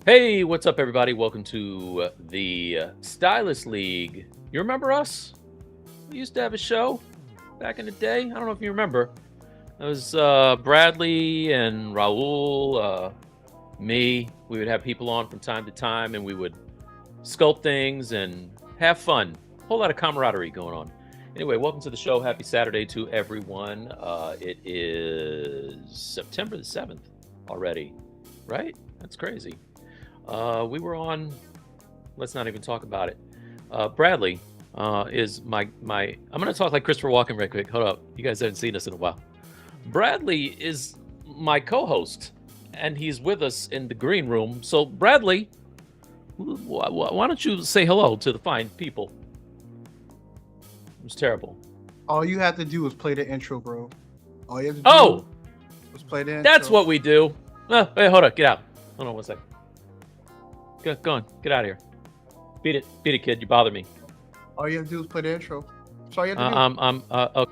Hey, what's up, everybody? Welcome to the Stylus League. You remember us? We used to have a show back in the day. I don't know if you remember. It was Bradley and Raul, me. We would have people on from time to time, and we would sculpt things and have fun. A whole lot of camaraderie going on. Anyway, welcome to the show. Happy Saturday to everyone. It is September the 7th already, right? That's crazy. We were on, let's not even talk about it. Bradley is my, I'm going to talk like Christopher Walken right quick. Hold up. You guys haven't seen us in a while. Bradley is my co-host, and he's with us in the green room. So Bradley, why don't you say hello to the fine people? It was terrible. All you had to do was play the intro, bro. All you had to do was play the intro. That's what we do. Oh, hey, hold up. Get out. Hold on one second. Go on. Get out of here. Beat it, kid. You bother me. All you have to do is play the intro. That's all you have to do. Okay.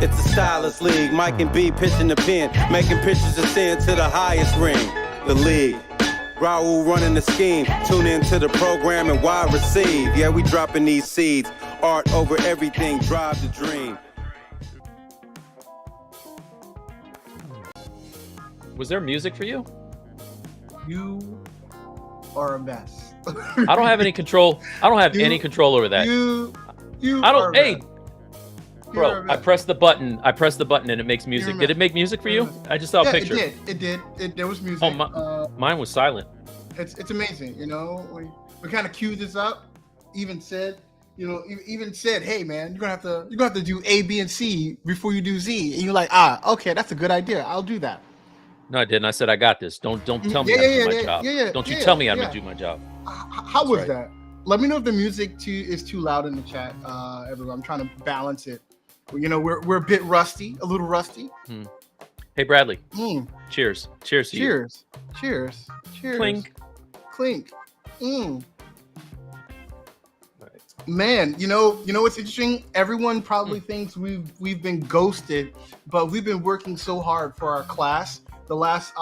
It's the Stylus League. Mike and B pitching the pen, making pictures ascend to the highest ring. The league. Raul running the scheme. Tune into the program and why receive. Yeah, we dropping these seeds. Art over everything. Drive the dream. Was there music for you? You are a mess. I don't have any control. I don't have any control over that. You I don't. Hey, mess. bro, I pressed the button. And it makes music. Did it make music for you? I just saw a picture. It did. There was music. Oh, mine was silent. It's amazing. You know, we kind of queued this up. Even said, hey man, you're gonna have to do A, B, and C before you do Z. And you're like, okay, that's a good idea. I'll do that. No, I didn't. I said I got this. Don't tell me how to do my job. Don't you tell me how to do my job. How was that? Let me know if the music is too loud in the chat, everyone. I'm trying to balance it. You know, we're a bit rusty, a little rusty. Hey, Bradley. Cheers. Cheers to you. Cheers. Clink. Man, you know what's interesting? Everyone probably thinks we've been ghosted, but we've been working so hard for our class the last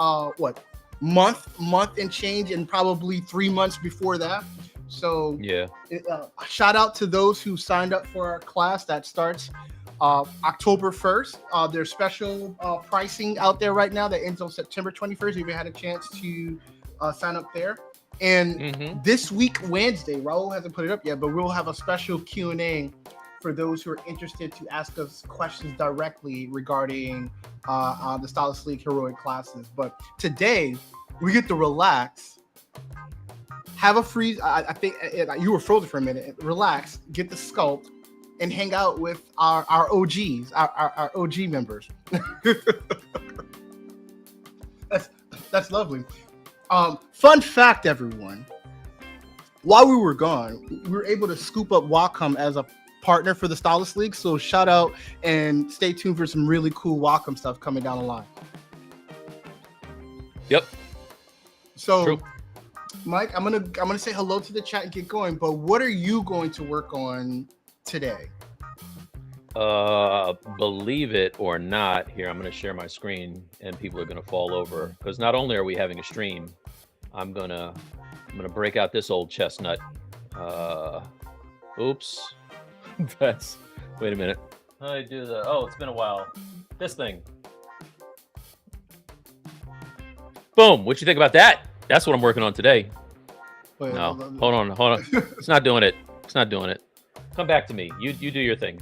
month and change, and probably 3 months before that. So yeah, shout out to those who signed up for our class that starts October 1st. There's special pricing out there right now that ends on September 21st. If you had a chance to sign up there. And this week, Wednesday, Raul hasn't put it up yet, but we'll have a special Q&A for those who are interested to ask us questions directly regarding the Stylus League Heroic classes. But today, we get to relax, have a freeze. I think you were frozen for a minute. Relax, get the sculpt, and hang out with our OGs, our OG members. That's lovely. Fun fact, everyone. While we were gone, we were able to scoop up Wacom as a partner for the Stylus League. So shout out and stay tuned for some really cool Wacom stuff coming down the line. Yep. So, true. Mike, I'm gonna say hello to the chat and get going. But what are you going to work on today? Believe it or not, here I'm going to share my screen, and people are going to fall over, because not only are we having a stream, I'm gonna break out this old chestnut. Oops. Wait a minute. How do I do the? Oh, it's been a while. This thing. Boom. What you think about that? That's what I'm working on today. Wait, no, hold on. It's not doing it. Come back to me. You do your thing.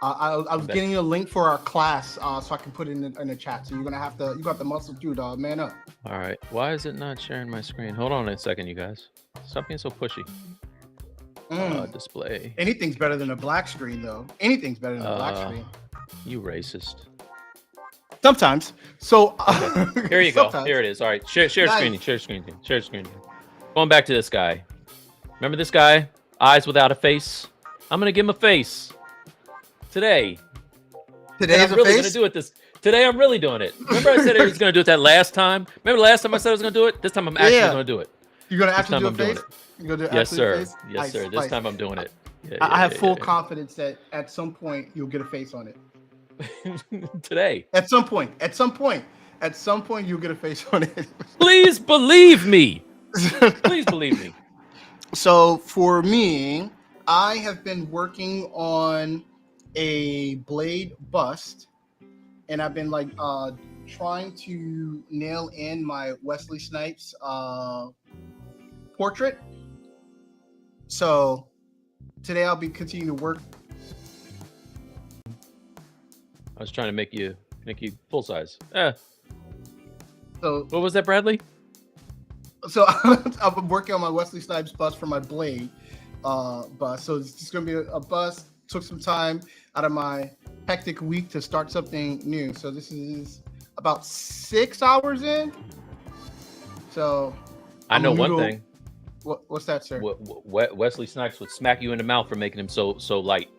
I was getting a link for our class, so I can put it in the chat. So you got the muscle through, dog. Man up. All right. Why is it not sharing my screen? Hold on a second, you guys. Stop being so pushy. Display. Anything's better than a black screen, though. Anything's better than a black screen. You racist. Sometimes. So okay. Here you go. Here it is. All right. Share screen. Share screen. Going back to this guy. Remember this guy? Eyes without a face. I'm gonna give him a face. Today I'm really going to do it today. I'm really doing it. Remember I said I was going to do it that last time? Remember last time I said I was going to do it? This time I'm actually going to do it. You're going to actually do a face? You're going to do yes, sir. Face? Yes, sir. This time I'm doing it. I have full confidence that at some point you'll get a face on it. Today. At some point. At some point, you'll get a face on it. Please believe me. Please believe me. So for me, I have been working on a blade bust, and I've been like trying to nail in my Wesley Snipes portrait. So today I'll be continuing to work. I was trying to make you full size. So What was that, Bradley? So I've been working on my Wesley Snipes bust for my blade bust. So it's just gonna be a bust. Took some time out of my hectic week to start something new. So this is about 6 hours in. So I know one thing. What's that, sir? Wesley Snipes would smack you in the mouth for making him so light.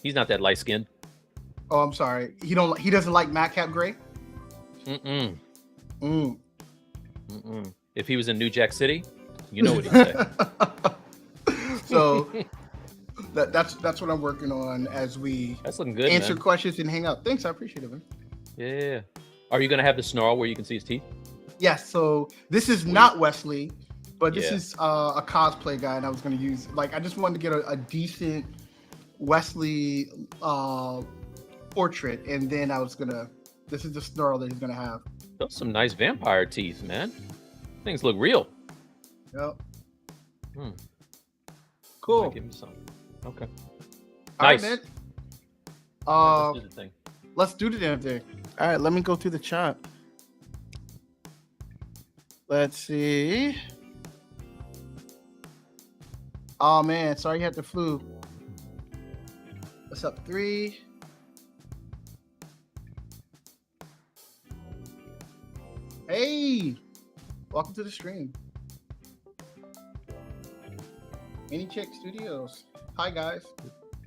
He's not that light skinned. Oh, I'm sorry. He doesn't like Madcap Gray. If he was in New Jack City, you know what he'd say. So that's what I'm working on as we That's looking good, answer man. questions and hang out. Thanks, I appreciate it, man. Yeah. Are you gonna have the snarl where you can see his teeth? Yes. So this is not Wesley, but this Yeah. is a cosplay guy, and I was going to use I just wanted to get a decent Wesley portrait, and then I was gonna. This is the snarl that he's gonna have. Those some nice vampire teeth, man. Things look real. Yep. Might Cool. give me some. Okay. All right, Nice. man. Let's do the thing. Let's do the damn thing. All right, let me go through the chat. Let's see. Oh man, sorry you had the flu. What's up, 3? Hey, welcome to the stream. Any Chick Studios. Hi guys.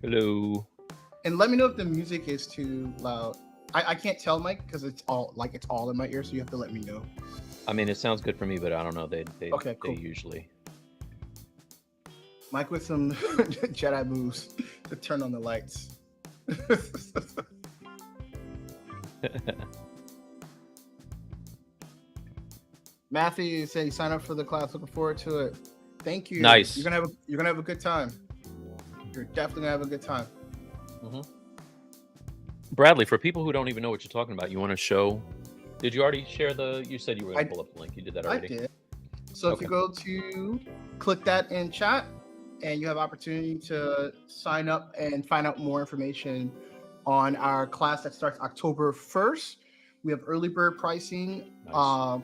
Hello. And let me know if the music is too loud. I can't tell, Mike, because it's all in my ear, so you have to let me know. I mean, it sounds good for me, but I don't know. They Okay, cool. They usually. Mike with some Jedi moves to turn on the lights. Matthew said he signed up for the class. Looking forward to it. Thank you. Nice. You're gonna have a good time. You're definitely gonna have a good time. Bradley, for people who don't even know what you're talking about, you want to show? Did you already share the? You said you were going to pull up the link. You did that already. I did. So if you go to click that in chat, and you have opportunity to sign up and find out more information on our class that starts October 1st. We have early bird pricing. Nice.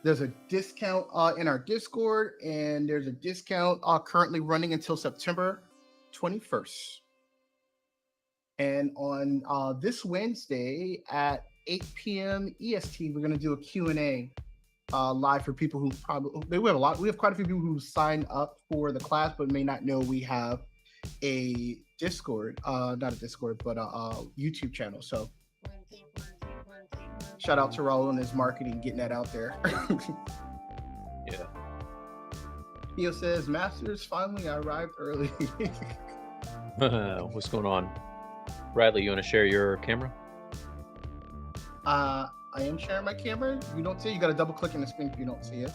There's a discount in our Discord, and there's a discount currently running until September 21st. And on this Wednesday at 8 p.m. EST, we're going to do a Q&A live for people who probably we have quite a few people who signed up for the class but may not know we have a Discord, not a Discord, but a YouTube channel. So shout out to Raul and his marketing, getting that out there. Yeah. Theo says, Masters, finally I arrived early. What's going on? Bradley, you want to share your camera? I am sharing my camera. You don't see it. You got to double click in the screen if you don't see it.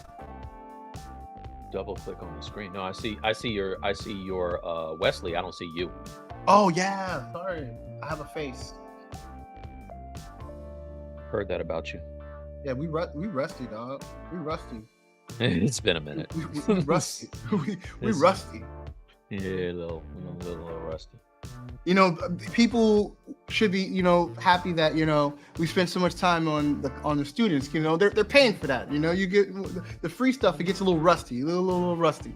Double click on the screen. No, I see your Wesley. I don't see you. Oh yeah, sorry. I have a face. Heard that about you. Yeah, we rusty, dog. We rusty. It's been a minute. We rusty. we rusty. Yeah, a little rusty. You know, people should be, happy that, we spend so much time on the students. They're paying for that. You get the free stuff. It gets a little rusty, a little rusty.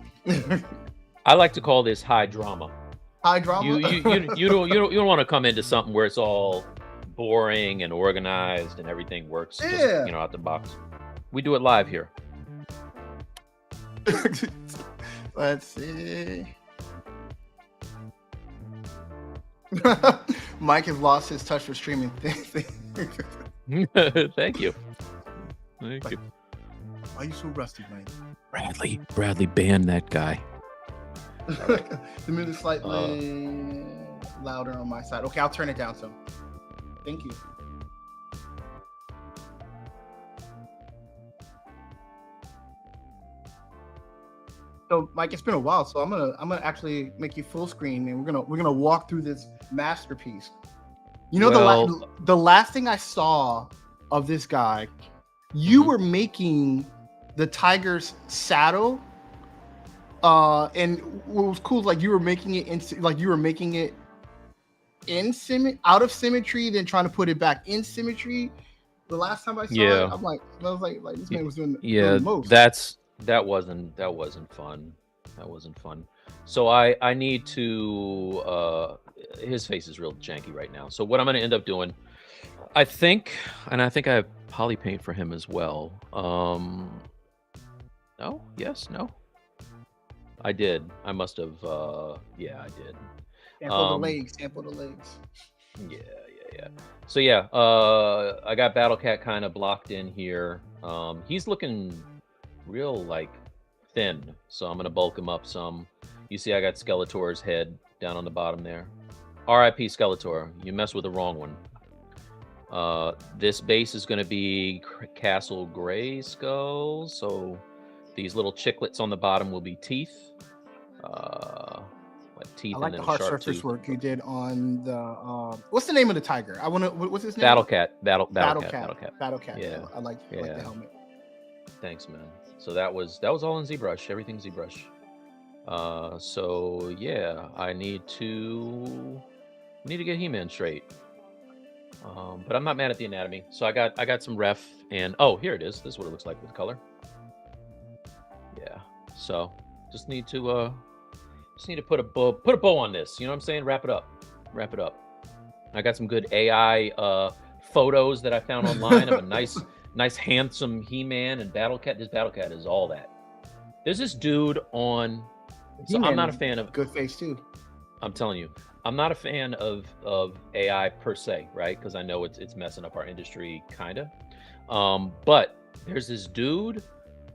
I like to call this high drama. High drama. You don't want to come into something where it's all boring and organized and everything works just, out the box. We do it live here. Let's see. Mike has lost his touch for streaming. Thank you. Thank you. Why are you so rusty, Mike? Bradley, ban that guy. The music slightly louder on my side. Okay, I'll turn it down some. Thank you. So, Mike, it's been a while, so I'm gonna actually make you full screen, and we're gonna walk through this masterpiece. You know, the last thing I saw of this guy, you were making the tiger's saddle, and what was cool is like you were making it out of symmetry, then trying to put it back in symmetry. The last time I saw it, I was like this man was doing the most. That wasn't fun. That wasn't fun. So I need to his face is real janky right now. So what I'm gonna end up doing, I think I have poly paint for him as well. No? Yes, no. I did. I must have yeah, I did. Sample the legs. Yeah. So yeah, I got Battle Cat kind of blocked in here. He's looking real like thin, so I'm gonna bulk him up some. You see I got Skeletor's head down on the bottom there. RIP Skeletor, you messed with the wrong one. This base is gonna be Castle Grayskull, so these little chiclets on the bottom will be teeth. Like teeth. I like and the then hard sharp surface tooth. work you did on the what's the name of the tiger? What's his name? Battle Cat. Battle Cat. Yeah. I like the helmet. Thanks, man. So that was all in ZBrush. Everything ZBrush. So yeah, I need to get He-Man straight. But I'm not mad at the anatomy. So I got some ref, and oh, here it is. This is what it looks like with color. Yeah. So just need to put a bow on this. You know what I'm saying? Wrap it up. I got some good AI photos that I found online of a nice handsome He-Man and Battle Cat. This Battle Cat is all that. There's this dude on. So I'm not a fan of good face too. I'm telling you, I'm not a fan of AI per se, right? Because I know it's messing up our industry, kinda. But there's this dude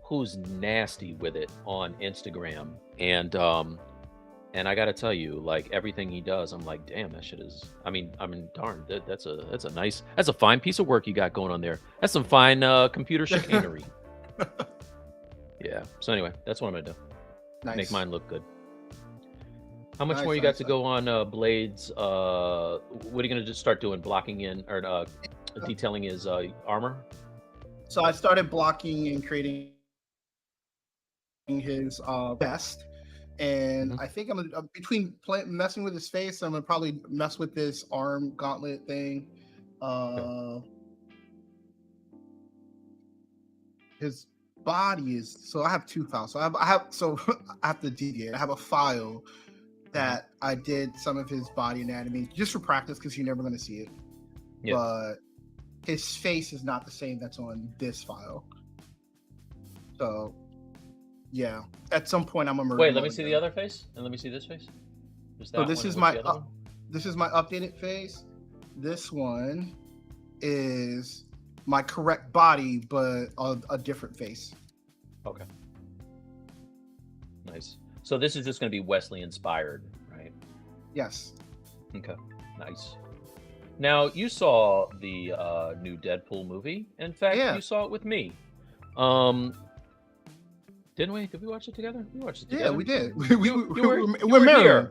who's nasty with it on Instagram, and I gotta tell you, like everything he does, I'm like, damn, that shit is. I mean, darn, that's a fine piece of work you got going on there. That's some fine computer chicanery. Yeah. So anyway, that's what I'm gonna do. Nice. Make mine look good. How much more you got to go on Blades? What are you gonna just start doing? Blocking in or detailing his armor? So I started blocking and creating his vest. And I think I'm gonna between messing with his face, I'm gonna probably mess with this arm gauntlet thing. His body is so I have two files. So I have to deviate. I have a file that I did some of his body anatomy just for practice because you're never gonna see it. Yeah. But his face is not the same that's on this file. So yeah, at some point I'm gonna wait. Let me see the other face, and let me see this face. So this is my updated face. This one is my correct body, but a different face. Okay. Nice. So this is just going to be Wesley inspired, right? Yes. Okay. Nice. Now you saw the new Deadpool movie. In fact, you saw it with me. Didn't we? Did we watch it together? We watched it together. Yeah, we did. We're Maryland.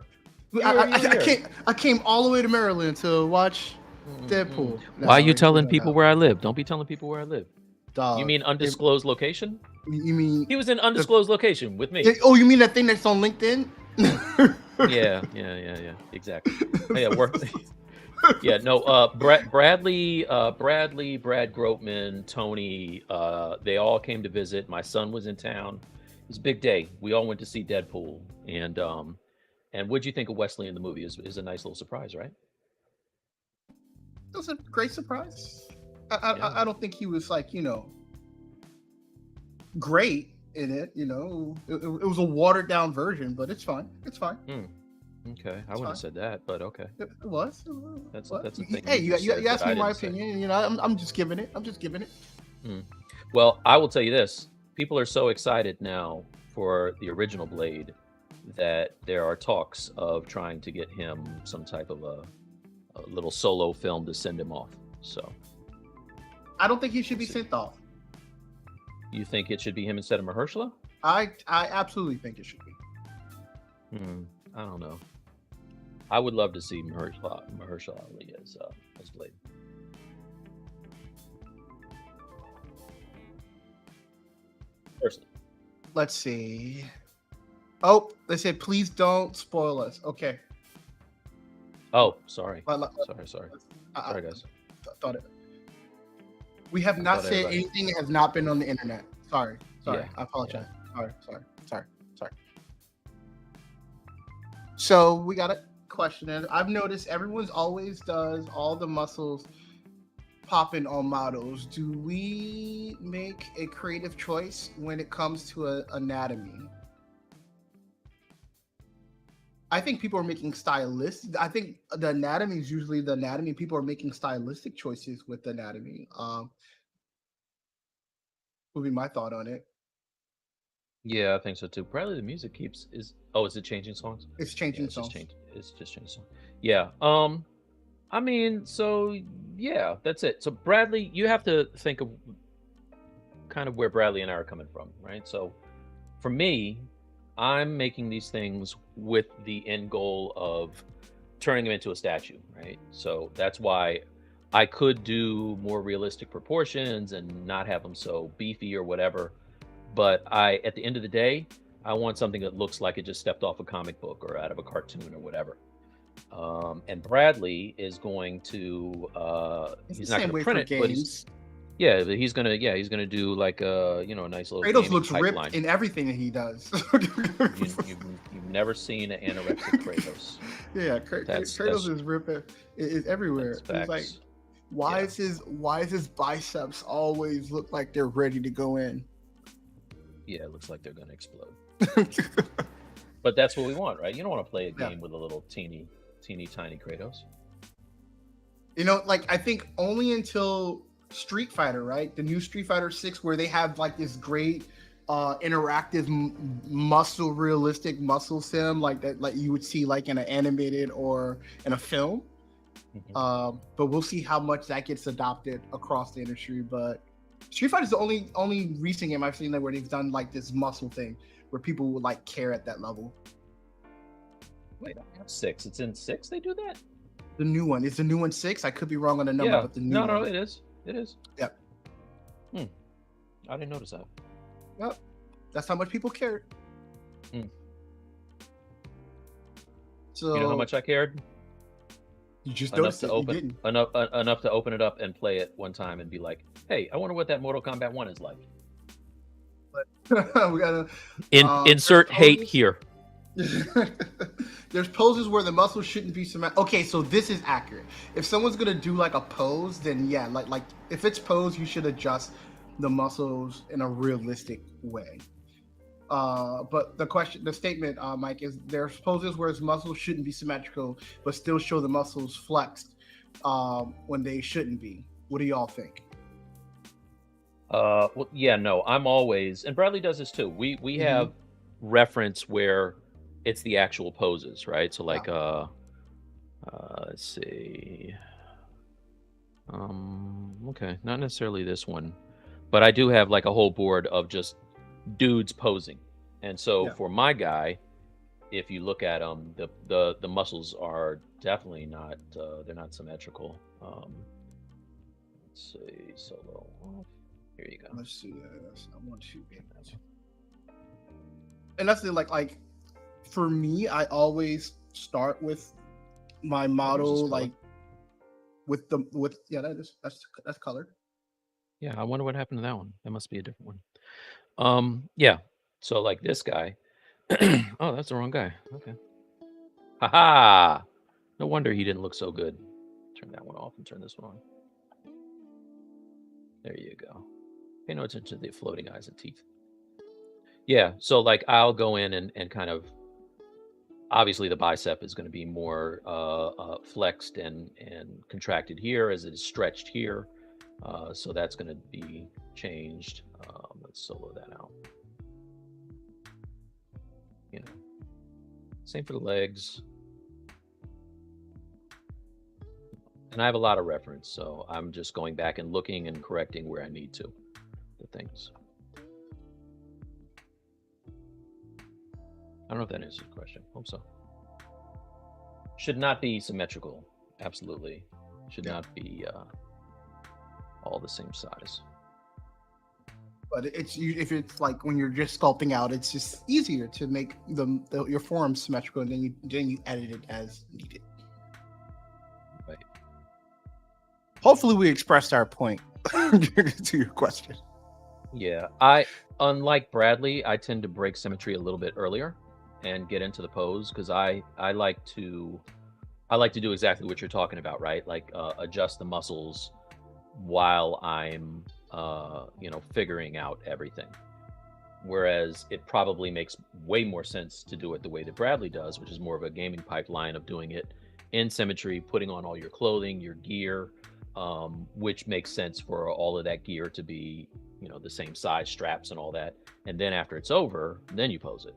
I came all the way to Maryland to watch Deadpool. Why are you telling people where I live? Don't be telling people where I live. Dog. You mean undisclosed location? You mean he was in undisclosed location with me? Oh, you mean that thing that's on LinkedIn? Yeah. Exactly. Yeah, yeah, no. Bradley, Brad Grotman, Tony, they all came to visit. My son was in town. It was a big day. We all went to see Deadpool, and what'd you think of Wesley in the movie? Is a nice little surprise, right? It was a great surprise. I don't think he was like, great in it. It was a watered down version, but it's fine. It's fine. Okay, I wouldn't have said that, but okay. It was. That's a thing. Hey, you asked me my opinion. I'm just giving it. Well, I will tell you this: people are so excited now for the original Blade that there are talks of trying to get him some type of a little solo film to send him off. So, I don't think he should be sent off. You think it should be him instead of Mahershala? I absolutely think it should be. I don't know. I would love to see Mahershala Ali as Blade. Personally. Let's see. Oh, they said please don't spoil us. Okay. Oh, sorry. Sorry, guys. Thought it. We have not said anything that has not been on the internet. Sorry. Yeah, I apologize. Yeah. Sorry. So we got a question in. I've noticed everyone's always does all the muscles popping on models. Do we make a creative choice when it comes to anatomy? I think people are making stylistic. I think the anatomy is usually the anatomy. People are making stylistic choices with the anatomy. Would be my thought on it. Yeah, I think so too. Probably the music is it changing songs? It's changing songs. It's just changing songs. Yeah. I mean, so yeah, that's it. So Bradley, you have to think of kind of where Bradley and I are coming from, right? So for me, I'm making these things with the end goal of turning them into a statue, right? So that's why I could do more realistic proportions and not have them so beefy or whatever. But at the end of the day, I want something that looks like it just stepped off a comic book or out of a cartoon or whatever. And Bradley is going to he's not going to print it, but he's going to do like a a nice little Kratos looks pipeline. ripped in everything that he does. You've never seen an anorexic Kratos. Yeah, Kratos is ripping. It's everywhere. It's like, why is his biceps always look like they're ready to go in? Yeah, it looks like they're going to explode. But that's what we want, right? You don't want to play a game with a little teeny tiny Kratos. Like I think only until Street Fighter, right? The new Street Fighter 6, where they have like this great interactive realistic muscle sim like that, like you would see like in an animated or in a film. Mm-hmm. But we'll see how much that gets adopted across the industry. But Street Fighter is the only recent game I've seen where they've done like this muscle thing where people would like care at that level. Wait, I have 6. It's in 6 they do that? The new one. Is the new one 6? I could be wrong on the number, but the new one. No, it is. It is. Yep. I didn't notice that. Yep. That's how much people cared. So you know how much I cared? You just enough to open enough to open it up and play it one time and be like, hey, I wonder what that Mortal Kombat 1 is like. But we gotta insert hate here. There's poses where the muscles shouldn't be symmetrical. Okay, so this is accurate. If someone's gonna do like a pose, then yeah, like if it's pose, you should adjust the muscles in a realistic way. But the statement, Mike, is there's poses where his muscles shouldn't be symmetrical, but still show the muscles flexed when they shouldn't be. What do y'all think? Well, yeah, no, I'm always, and Bradley does this too. We have reference where it's the actual poses, right? So like, let's see. Okay, not necessarily this one, but I do have like a whole board of just dudes posing. And so for my guy, if you look at them, the muscles are definitely not, they're not symmetrical. Let's see, solo off. Here you go. Let's see. I want to. And that's the like for me, I always start with my model like with that's colored. Yeah, I wonder what happened to that one. That must be a different one. Yeah. So like this guy. Oh, that's the wrong guy. Okay. Haha. No wonder he didn't look so good. Turn that one off and turn this one on. There you go. Pay no attention to the floating eyes and teeth. Yeah, so like I'll go in and kind of, obviously the bicep is going to be more flexed and contracted here as it is stretched here. So that's going to be changed. Let's solo that out. Same for the legs. And I have a lot of reference, so I'm just going back and looking and correcting where I need to the things. don't know if that answers the question. Hope so. Should not be symmetrical. Absolutely. Should not be all the same size. But if it's like when you're just sculpting out, it's just easier to make your forms symmetrical, and then you edit it as needed. Right. Hopefully, we expressed our point to your question. Yeah, unlike Bradley, I tend to break symmetry a little bit earlier and get into the pose because I like to do exactly what you're talking about, right? Like adjust the muscles while I'm figuring out everything. Whereas it probably makes way more sense to do it the way that Bradley does, which is more of a gaming pipeline of doing it in symmetry, putting on all your clothing, your gear, which makes sense for all of that gear to be, the same size, straps and all that. And then after it's over, then you pose it.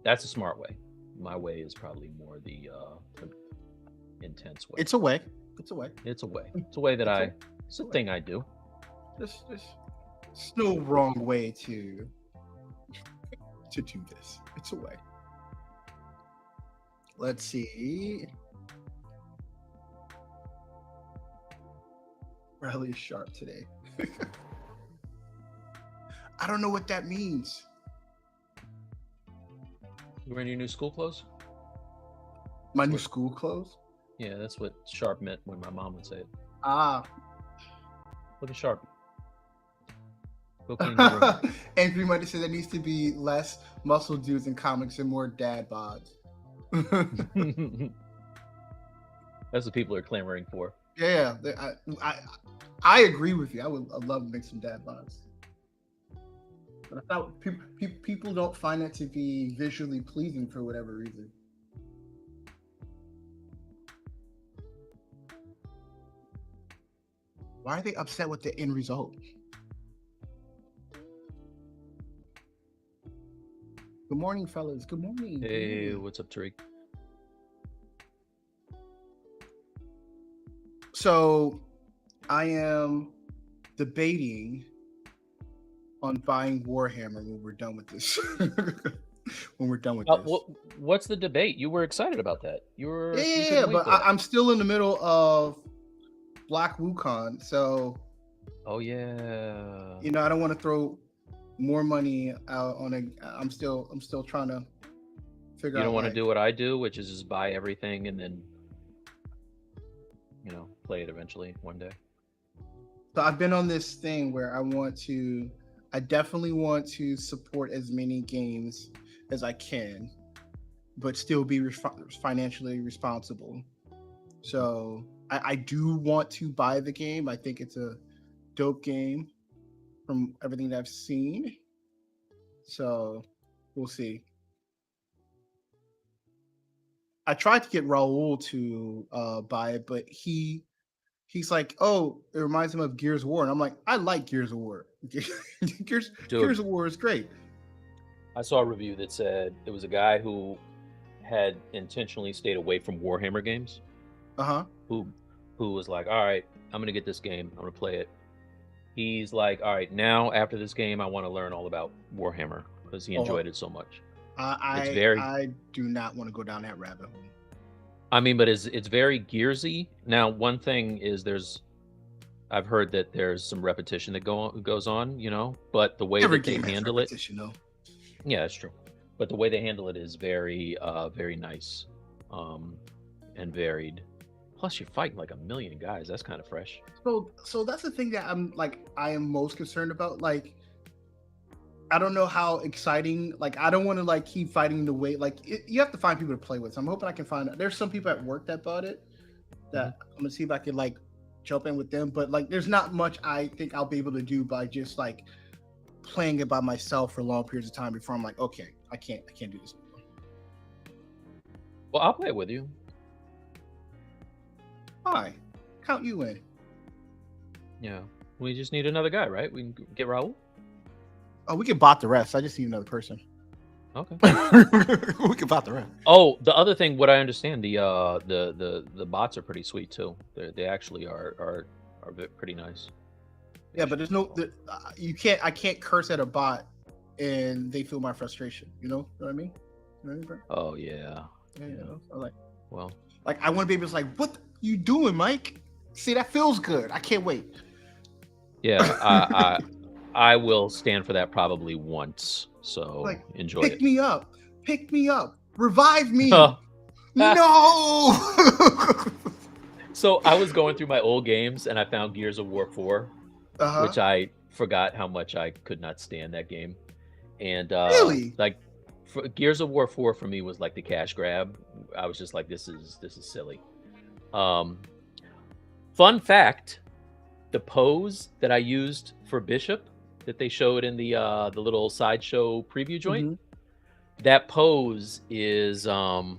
That's a smart way. My way is probably more the intense way. It's a way. It's a way that it's a thing I do. There's no wrong way to do this. It's a way. Let's see. Bradley is sharp today. I don't know what that means. You wearing your new school clothes? My new school clothes? Yeah, that's what sharp meant when my mom would say it. Ah. Look at sharp. Go clean your room. Angry Monday says there needs to be less muscle dudes in comics and more dad bods. That's what people are clamoring for. Yeah, I agree with you. I'd love to make some dad bods. But I thought people don't find it to be visually pleasing for whatever reason. Why are they upset with the end result? Good morning, fellas. Good morning. Hey, what's up, Tariq? So, I am debating on buying Warhammer when we're done with this. When we're done with this. What's the debate? You were excited about that. Yeah, but I'm still in the middle of Black Wukong, so. Oh yeah. I don't want to throw more money out on it. I'm still trying to figure out. You don't want to do what I do, which is just buy everything and then, play it eventually one day. So I've been on this thing where I definitely want to support as many games as I can, but still be financially responsible. So I do want to buy the game. I think it's a dope game from everything that I've seen. So we'll see. I tried to get Raul to buy it, but he's like, oh, it reminds him of Gears of War. And I'm like, I like Gears of War. Gears of War is great. I saw a review that said it was a guy who had intentionally stayed away from Warhammer games. Who was like, all right, I'm going to get this game. I'm going to play it. He's like, all right, now after this game, I want to learn all about Warhammer because he enjoyed it so much. I do not want to go down that rabbit hole. I mean, but it's very Gearsy. Now, one thing is I've heard that there's some repetition that goes on, but the way that they handle it. Yeah, that's true. But the way they handle it is very, very nice, and varied. Plus, you're fighting like a million guys. That's kind of fresh. So that's the thing that I am most concerned about. Like, I don't know how exciting. Like, I don't want to keep fighting the way. You have to find people to play with. So I'm hoping I can find. There's some people at work that bought it. That I'm gonna see if I can jump in with them. But there's not much I think I'll be able to do by just playing it by myself for long periods of time before I'm like, okay, I can't do this anymore. Well, I'll play it with you. Hi, count you in. Yeah, we just need another guy, right? We can get Raul. Oh, we can bot the rest. I just need another person. Okay. We can bot the rest. Oh, the other thing, what I understand, the bots are pretty sweet too. They actually are pretty nice. Yeah, but there's no. I can't curse at a bot and they feel my frustration. You know what I mean? You know what I mean, bro? Oh yeah. Yeah, you know, so Well, I want to be able to like, what you doing, Mike? See, that feels good. I can't wait. yeah. I will stand for that probably once. So Like, enjoy pick it. me up, revive me. Oh. No. So I was going through my old games and I found Gears of War 4, which I forgot how much I could not stand that game. And Really? like Gears of War 4 for me was like the cash grab. I was just like, this is silly. Fun fact, the pose that I used for Bishop that they showed in the little sideshow preview joint, that pose is that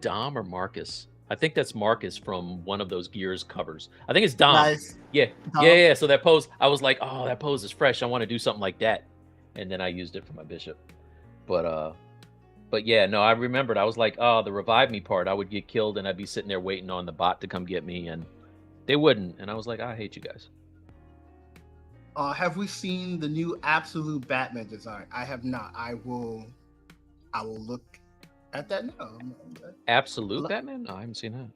Dom or Marcus? I think that's Marcus from one of those Gears covers. I think it's Dom. Nice. Yeah. Dom. Yeah. So that pose, I was like, oh, that pose is fresh. I want to do something like that. And then I used it for my Bishop. But yeah, no, I remembered. I was like, oh, the revive me part. I would get killed and I'd be sitting there waiting on the bot to come get me, and they wouldn't. And I was like, I hate you guys. Have we seen the new Absolute Batman design? I have not. I will look at that now. Absolute Batman? No, I haven't seen that.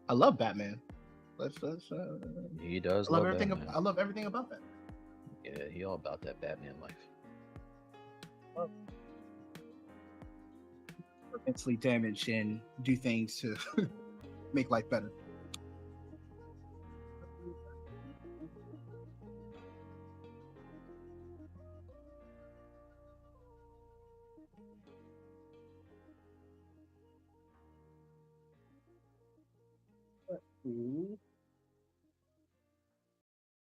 I love Batman. He does. I love everything. I love everything about that. Yeah, he all about that Batman life. Mentally damaged and do things to make life better. Ooh.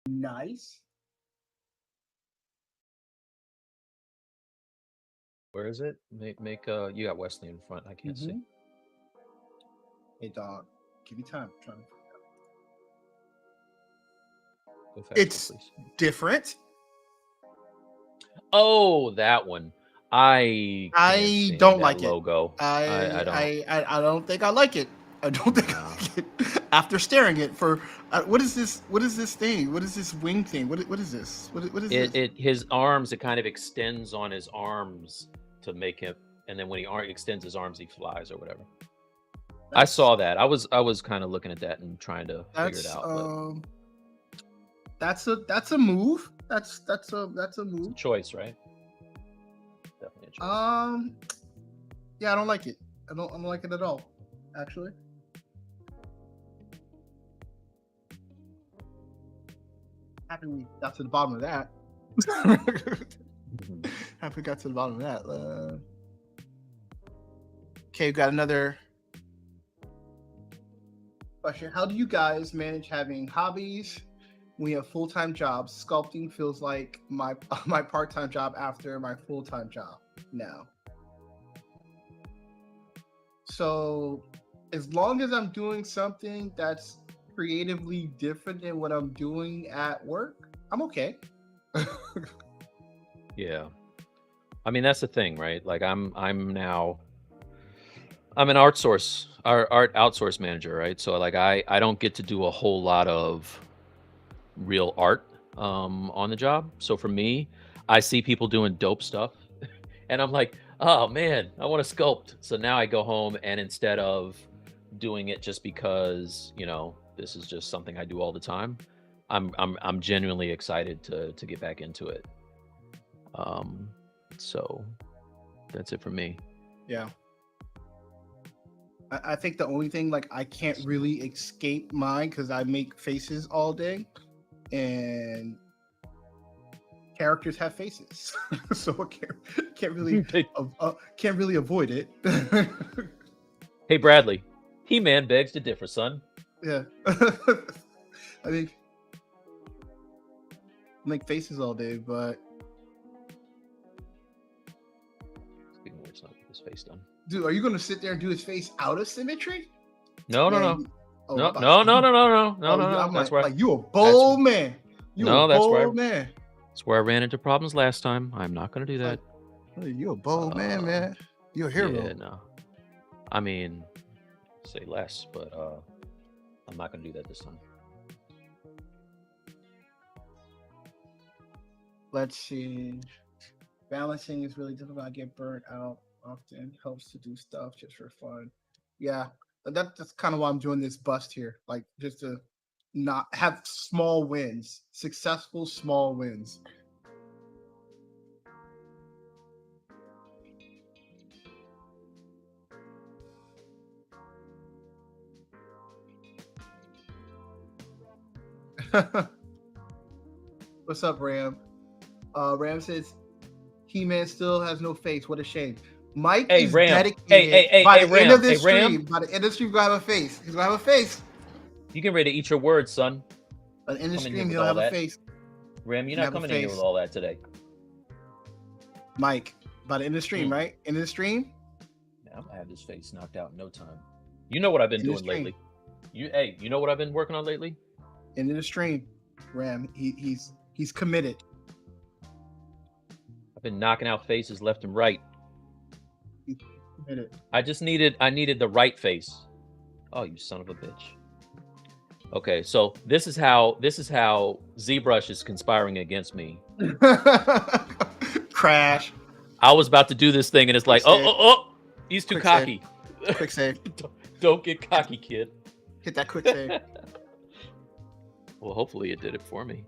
Nice. Where is it? Make you got Wesley in front. I can't see. Hey dog, give me time. I'm trying to... Go faster, It's please. different. Oh, that one. I don't like logo. I don't think I like it. I don't think I like it. After staring it for what is this? What is this thing? What is this wing thing? What is this? What is this? His arms, it kind of extends on his arms to make him, and then when he extends his arms, he flies or whatever. I saw that. I was kind of looking at that and trying to figure it out. That's a move. That's a move. It's a choice, right? Definitely a choice. Yeah, I don't like it. I don't like it at all, actually. Happy we got to the bottom of that. Happy we got to the bottom of that. Okay, we got another question. How do you guys manage having hobbies when you have full-time jobs? Sculpting feels like my part-time job after my full-time job now. So as long as I'm doing something that's creatively different than what I'm doing at work, I'm okay. Yeah. I mean, that's the thing, right? Like I'm an art outsource manager, right? So like I don't get to do a whole lot of real art on the job. So for me, I see people doing dope stuff and I'm like, oh man, I want to sculpt. So now I go home and instead of doing it just because, you know, this is just something I do all the time, I'm genuinely excited to get back into it. So that's it for me. Yeah. I think the only thing, like, I can't really escape mine because I make faces all day and characters have faces. So I can't really avoid it. Hey, Bradley, He-Man begs to differ, son. Yeah. I mean, make faces all day, but Speaking of which, let me get his face done. dude, are you gonna sit there and do his face out of symmetry? No. Oh, No. I'm That's like you a bold man. Man. That's where I ran into problems last time. I'm not gonna do that. You a bold man. You're a hero. Yeah, no. I mean, say less, but I'm not gonna do that this time. Let's see. Balancing is really difficult. I get burnt out often. Helps to do stuff just for fun. Yeah, that's kind of why I'm doing this bust here. Like just to not have small wins, successful small wins. What's up, Ram? Ram says He-Man still has no face. What a shame. Mike Hey, is Ram. dedicated Hey, by the Ram. end of this Hey, Ram. stream. By the end of the stream, he's gonna have a face. He's gonna have a face. You getting ready to eat your words, son. By the end of the Come in here stream, with he'll all have a that. face. Ram, you're You not have a coming in here face. with all that today. Mike, by the end of the stream, right? End of the stream. Yeah, I'm gonna have this face knocked out in no time. You know what I've been In the doing stream. lately. You know what I've been working on lately? End of the stream. Ram, he's committed. I've been knocking out faces left and right. He's committed. I needed the right face. Oh, you son of a bitch. Okay, so this is how Zbrush is conspiring against me. Crash. I was about to do this thing and it's like, Quick save. oh, he's too Quick cocky. Quick save. Don't get cocky, kid. Hit that quick save. Well, hopefully it did it for me.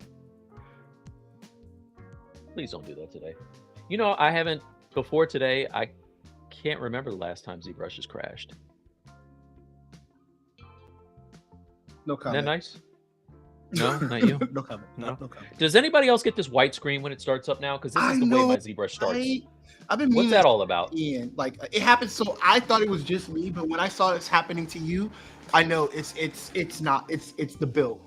Please don't do that today. You know, I haven't before today. I can't remember the last time ZBrush has crashed. No Isn't that comment. nice? No, not you. No comment. No? No comment. Does anybody else get this white screen when it starts up now? Because this is the way my ZBrush starts. I've been What's meaning that to all about? Ian, like it happened. So I thought it was just me, but when I saw it's happening to you, I know it's not. It's the build.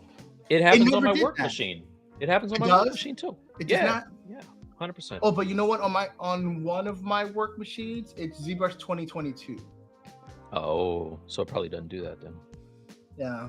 It happens on never my did work that. machine. It happens on It my work does? machine too. It does Yeah, not. yeah, 100%. Oh, but you know what? On one of my work machines, it's ZBrush 2022. Oh, so it probably doesn't do that then. Yeah.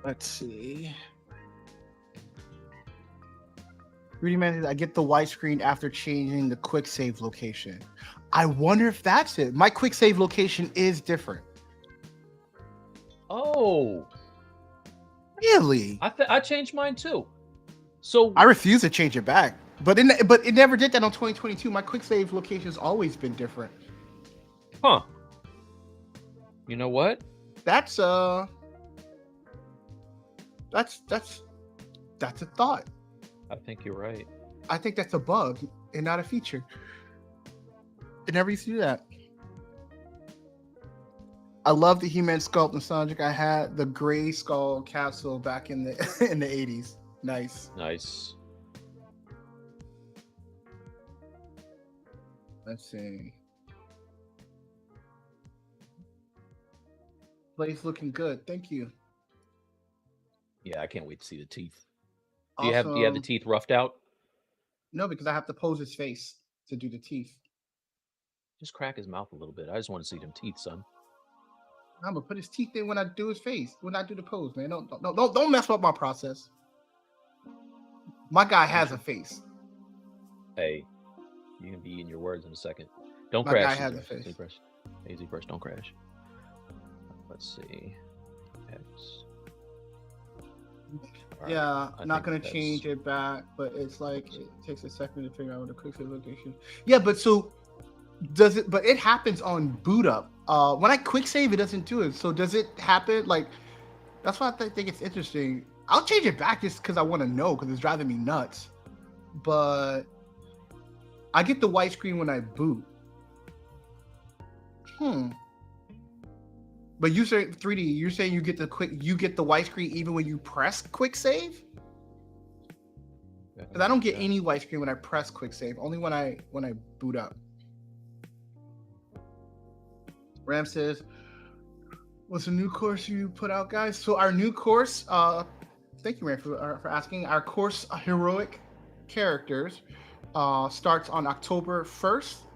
Let's see. Rudy Man says, I get the widescreen after changing the quick save location. I wonder if that's it. My quick save location is different. Oh, Really? I changed mine too. So I refuse to change it back. But it never did that on 2022. My quick save location's always been different. huh? You know what? That's a thought. I think you're right. I think that's a bug and not a feature. It never used to do that. I love the He-Man sculpt nostalgic. I had the gray skull capsule back in the in the 80s. Nice. Nice. Let's see. Place looking good. Thank you. Yeah, I can't wait to see the teeth. Do you have the teeth roughed out? No, because I have to pose his face to do the teeth. Just crack his mouth a little bit. I just want to see them teeth, son. I'm gonna put his teeth in when I do his face. When I do the pose, man. Don't mess up my process. My guy has a face. Hey, you can be eating your words in a second. Don't My crash. guy has a ZBrush. face. ZBrush. Hey, ZBrush, don't crash. Let's see. X. All right, Yeah, I not think gonna that's- change it back, but it's like it takes a second to figure out what the quick save location. Yeah, but so does it? But it happens on boot up. When I quick save, it doesn't do it. So does it happen? Like that's why I think it's interesting. I'll change it back just because I want to know because it's driving me nuts. But I get the white screen when I boot. But you say 3D. You're saying you get the white screen even when you press quick save. Because I don't get any white screen when I press quick save. Only when I boot up. Ram says, "What's a new course you put out, guys?" So our new course, thank you, Ram, for asking. Our course, Heroic Characters, starts on October 1st.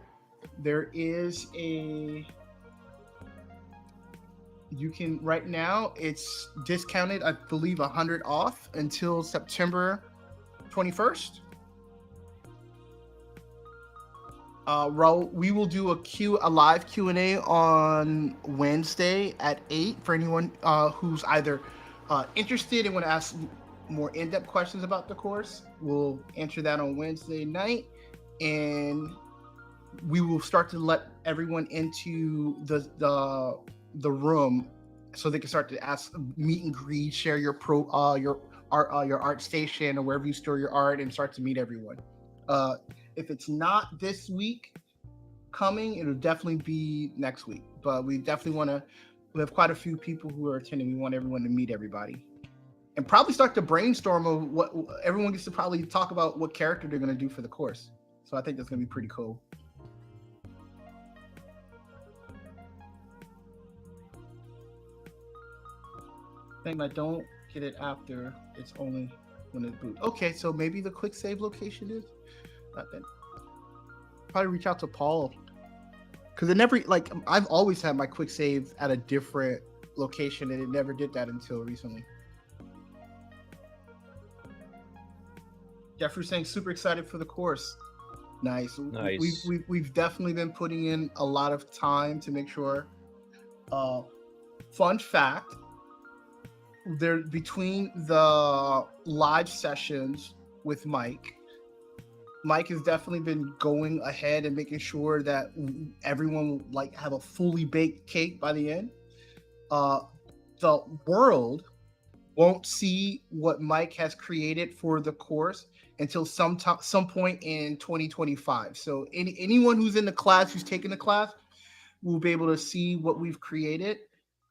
There is you can right now. It's discounted, I believe, 100 off until September 21st. Raul, we will do a live Q&A on Wednesday at 8 for anyone who's either interested and want to ask more in-depth questions about the course. We'll answer that on Wednesday night, and we will start to let everyone into the room so they can start to ask, meet and greet, share your art station or wherever you store your art, and start to meet everyone. If it's not this week coming, it'll definitely be next week. But we definitely we have quite a few people who are attending. We want everyone to meet everybody. And probably start to brainstorm of what everyone gets to probably talk about what character they're going to do for the course. So I think that's going to be pretty cool. Thing I don't get it after, it's only when it boots. Okay, so maybe the quick save location is not then. Probably reach out to Paul, because it never, like, I've always had my quick save at a different location, and it never did that until recently. Jeffrey's saying super excited for the course. Nice. We've definitely been putting in a lot of time to make sure. Fun fact, there between the live sessions with Mike has definitely been going ahead and making sure that everyone will, like, have a fully baked cake by the end. The world won't see what Mike has created for the course until some point in 2025. So anyone who's in the class, who's taking the class, will be able to see what we've created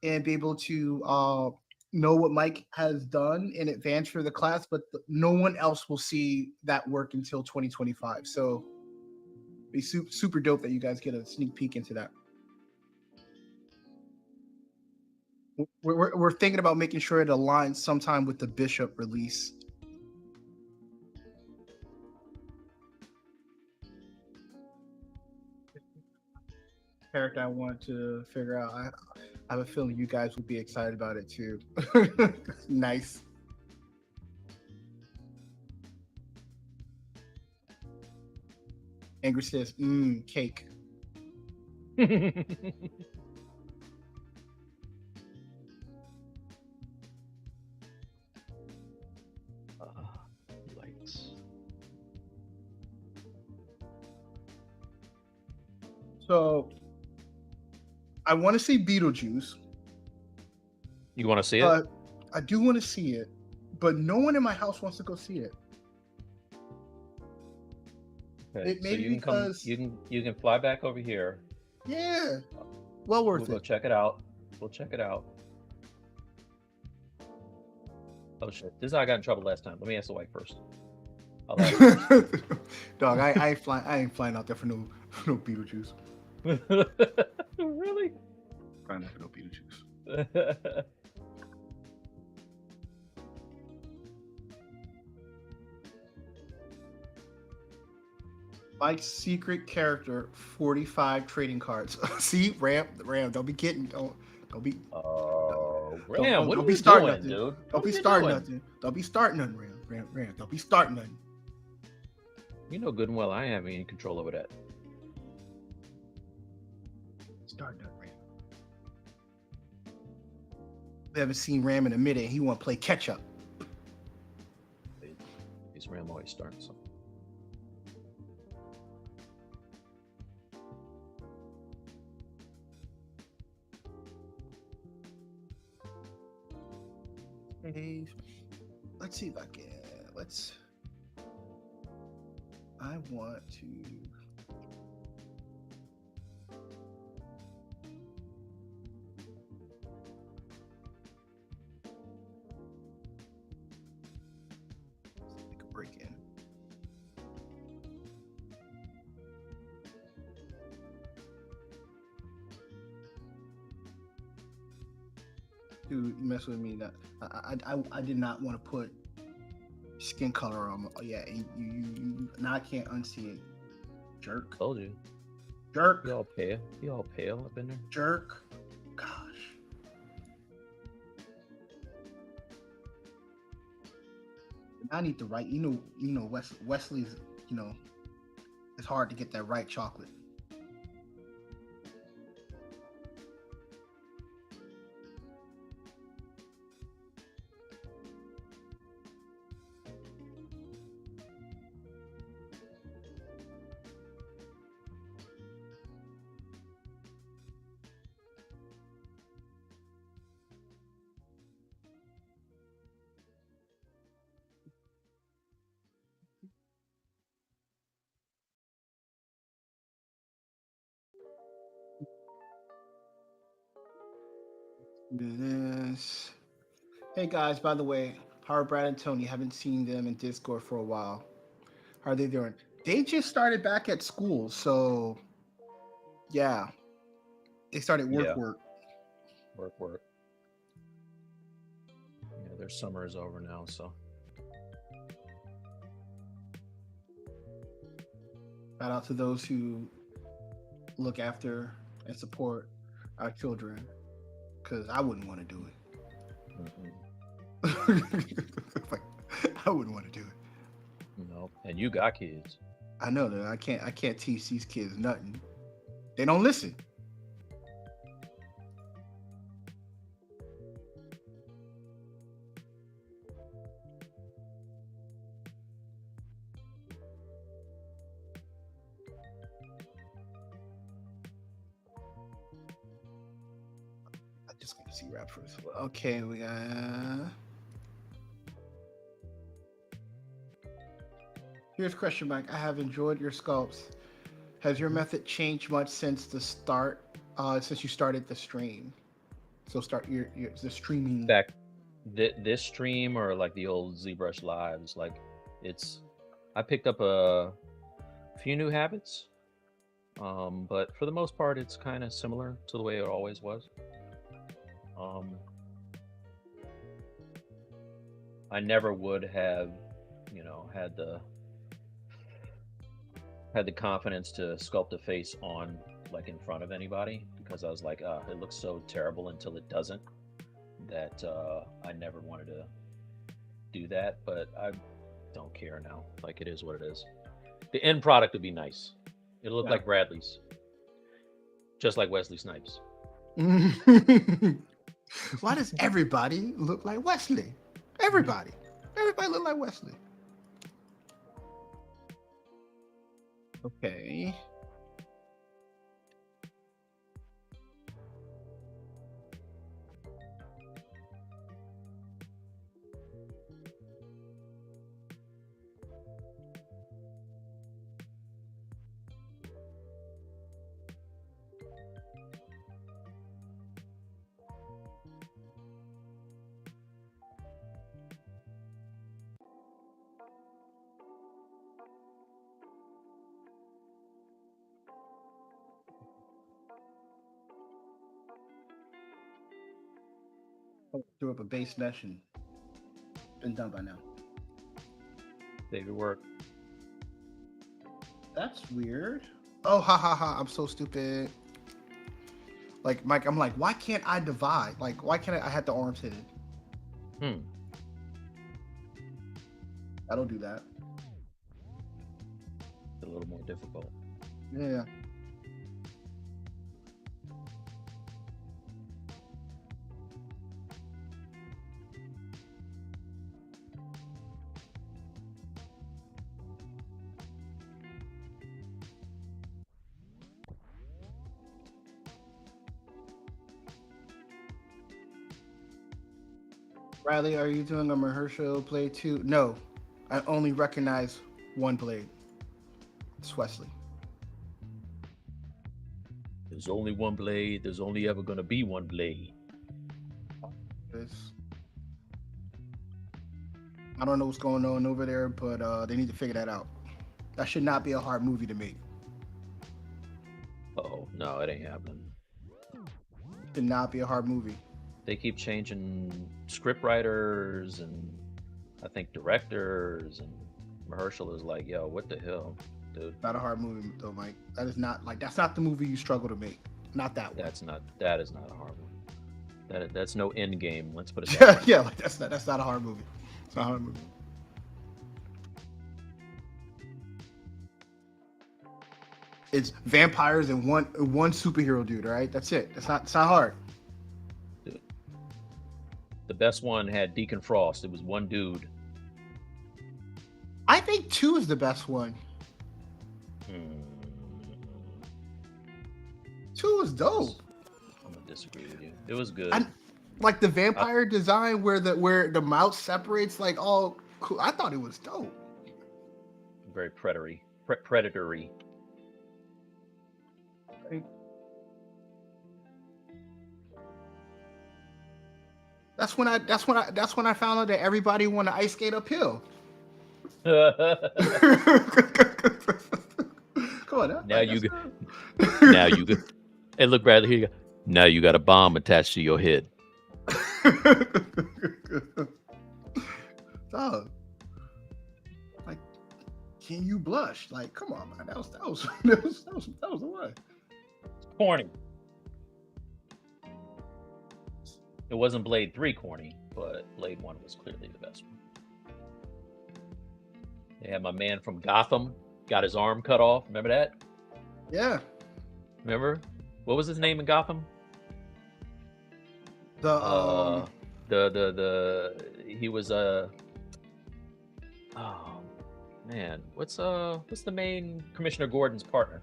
and be able to know what Mike has done in advance for the class, but no one else will see that work until 2025. So be super dope that you guys get a sneak peek into that. We're thinking about making sure it aligns sometime with the Bishop release. Character I wanted to figure out. I have a feeling you guys will be excited about it too. Nice. Angry says, cake. Lights. So I want to see Beetlejuice. You want to see it? I do want to see it, but no one in my house wants to go see it. Okay, It may so be because you can fly back over here. yeah, well worth We'll it. go check it out. We'll check it out. Oh shit! This is how I got in trouble last time. Let me ask the wife first. I'll ask her Dog, I ain't flying out there for no Beetlejuice. Really? Flying out for no Beetlejuice. Mike's secret character, 45 trading cards. See, Ram, don't be kidding. Don't be. Oh, Ram, Don't what are be you starting doing, nothing. dude? Don't be starting nothing. Don't be starting nothing, Ram. Don't be starting nothing. You know good and well I have any control over that. Start nothing, Ram. We haven't seen Ram in a minute. He want to play catch up. These Ram always starting something. Let's see if I can. I want to. Take a break in. Dude, you mess with me. That I did not want to put skin color on. Yeah, you now I can't unsee it. Jerk. Told you. Jerk. You all pale. You all pale up in there. Jerk. Gosh. I need the right. You know, Wesley's. You know, it's hard to get that right chocolate. Do this. Hey guys, by the way, how are Brad and Tony? Haven't seen them in Discord for a while. How are they doing? They just started back at school, so yeah. They started work. Work. Yeah, their summer is over now, so. Shout out to those who look after and support our children, because I wouldn't want to do it. Like, I wouldn't want to do it. No, and you got kids. I know that I can't teach these kids nothing. They don't listen. I'm just gonna see rap first. Okay, we got. Here's question, Mike. I have enjoyed your sculpts. Has your method changed much since the start? Since you started the stream? So start your the streaming. Back this stream or like the old Zbrush lives, like I picked up a few new habits, but for the most part, it's kind of similar to the way it always was. I never would have, had the confidence to sculpt a face on like in front of anybody, because I was like, it looks so terrible until it doesn't, that I never wanted to do that. But I don't care now. Like, it is what it is. The end product would be nice. It'll look like Bradley's, just like Wesley Snipes. Why does everybody look like Wesley? Everybody look like Wesley. Okay. Threw up a base mesh and been done by now. Baby work. That's weird. Oh, ha ha ha! I'm so stupid. Like, Mike, I'm like, why can't I divide? Like, why can't I had the arms hidden? I don't do that. It's a little more difficult. Yeah. Riley, are you doing a rehearsal play too? No, I only recognize one blade. It's Wesley. There's only one blade. There's only ever going to be one blade. I don't know what's going on over there, but they need to figure that out. That should not be a hard movie to make. Oh, no, it ain't happening. It should not be a hard movie. they keep changing script writers and I think directors, and Mahershala is like, yo, what the hell, dude? Not a hard movie though, Mike. That is not like that's not the movie you struggle to make. Not that one. That is not a hard movie. That's no end game. Let's put it that way. Yeah, like that's not a hard movie. It's not a hard movie. It's vampires and one superhero dude, right? That's it. It's not hard. Dude. The best one had Deacon Frost. It was one dude. I think 2 is the best one. 2 is dope. I'm gonna disagree with you. It was good. Like the vampire design where the mouth separates, like all cool. I thought it was dope. Very predatory. That's when I found out that everybody wanted to ice skate uphill. Come on, now you go. Hey, look, Bradley, here you go. Now you got a bomb attached to your head. Dog. Like, can you blush? Like, come on, man. That was the one. Corny. It wasn't Blade 3 corny, but Blade 1 was clearly the best one. They had my man from Gotham got his arm cut off. Remember that? Yeah. Remember? What was his name in Gotham? He was oh man, what's the main Commissioner Gordon's partner?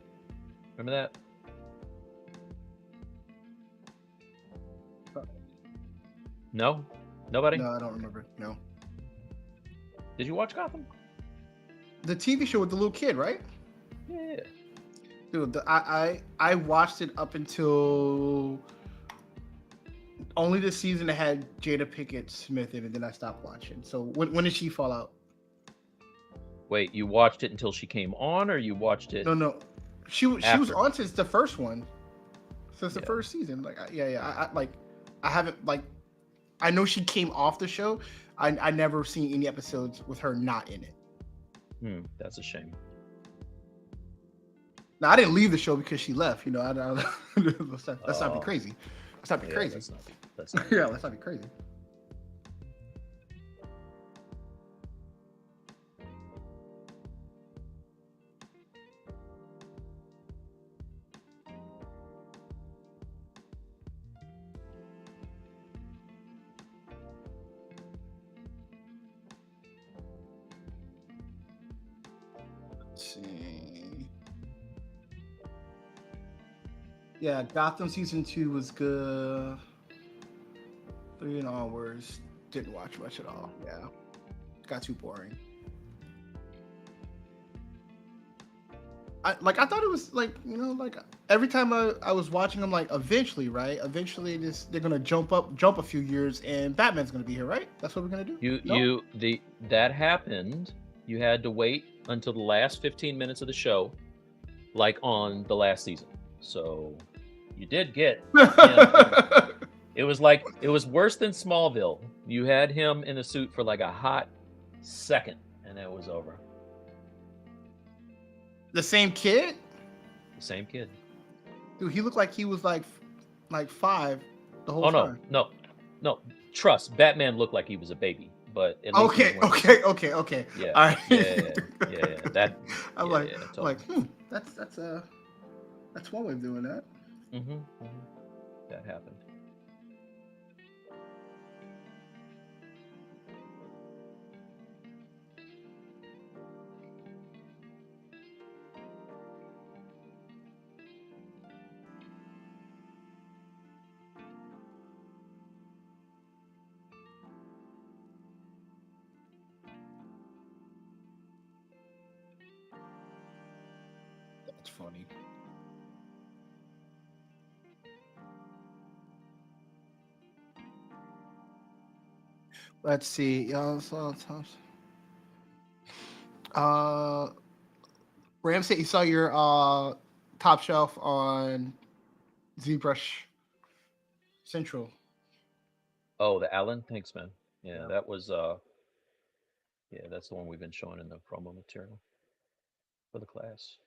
Remember that? No? Nobody? No, I don't remember. No. Did you watch Gotham? The TV show with the little kid, right? Yeah. Dude, I watched it up until only the season that had Jada Pinkett Smith in it, and then I stopped watching. So when did she fall out? Wait, you watched it until she came on, or you watched it? No. She was on since the first one. Since the first season. Like I haven't like I know she came off the show. I never seen any episodes with her not in it. That's a shame. Now I didn't leave the show because she left. You know, let's not be crazy. Let's not be crazy. Let's not yeah, let's not be crazy. Yeah, Gotham season 2 was good. 3 and onwards, didn't watch much at all. Yeah, got too boring. I thought it was like, you know, like every time I was watching, I'm like, eventually they're gonna jump a few years and Batman's gonna be here, right? That's what we're gonna do. That happened. You had to wait until the last 15 minutes of the show, like on the last season. So you did get him. It was worse than Smallville. You had him in a suit for like a hot second, and it was over. The same kid? The same kid. Dude, he looked like he was like 5 the whole time. No. Trust, Batman looked like he was a baby, but at least okay. Yeah. All right. Yeah. That. I'm totally. That's one way of doing that. That happened. That's funny. Let's see. Ram said you saw your top shelf on Zbrush Central. Oh, the Allen. Thanks, man. Yeah, Yeah. that was yeah, that's the one we've been showing in the promo material for the class.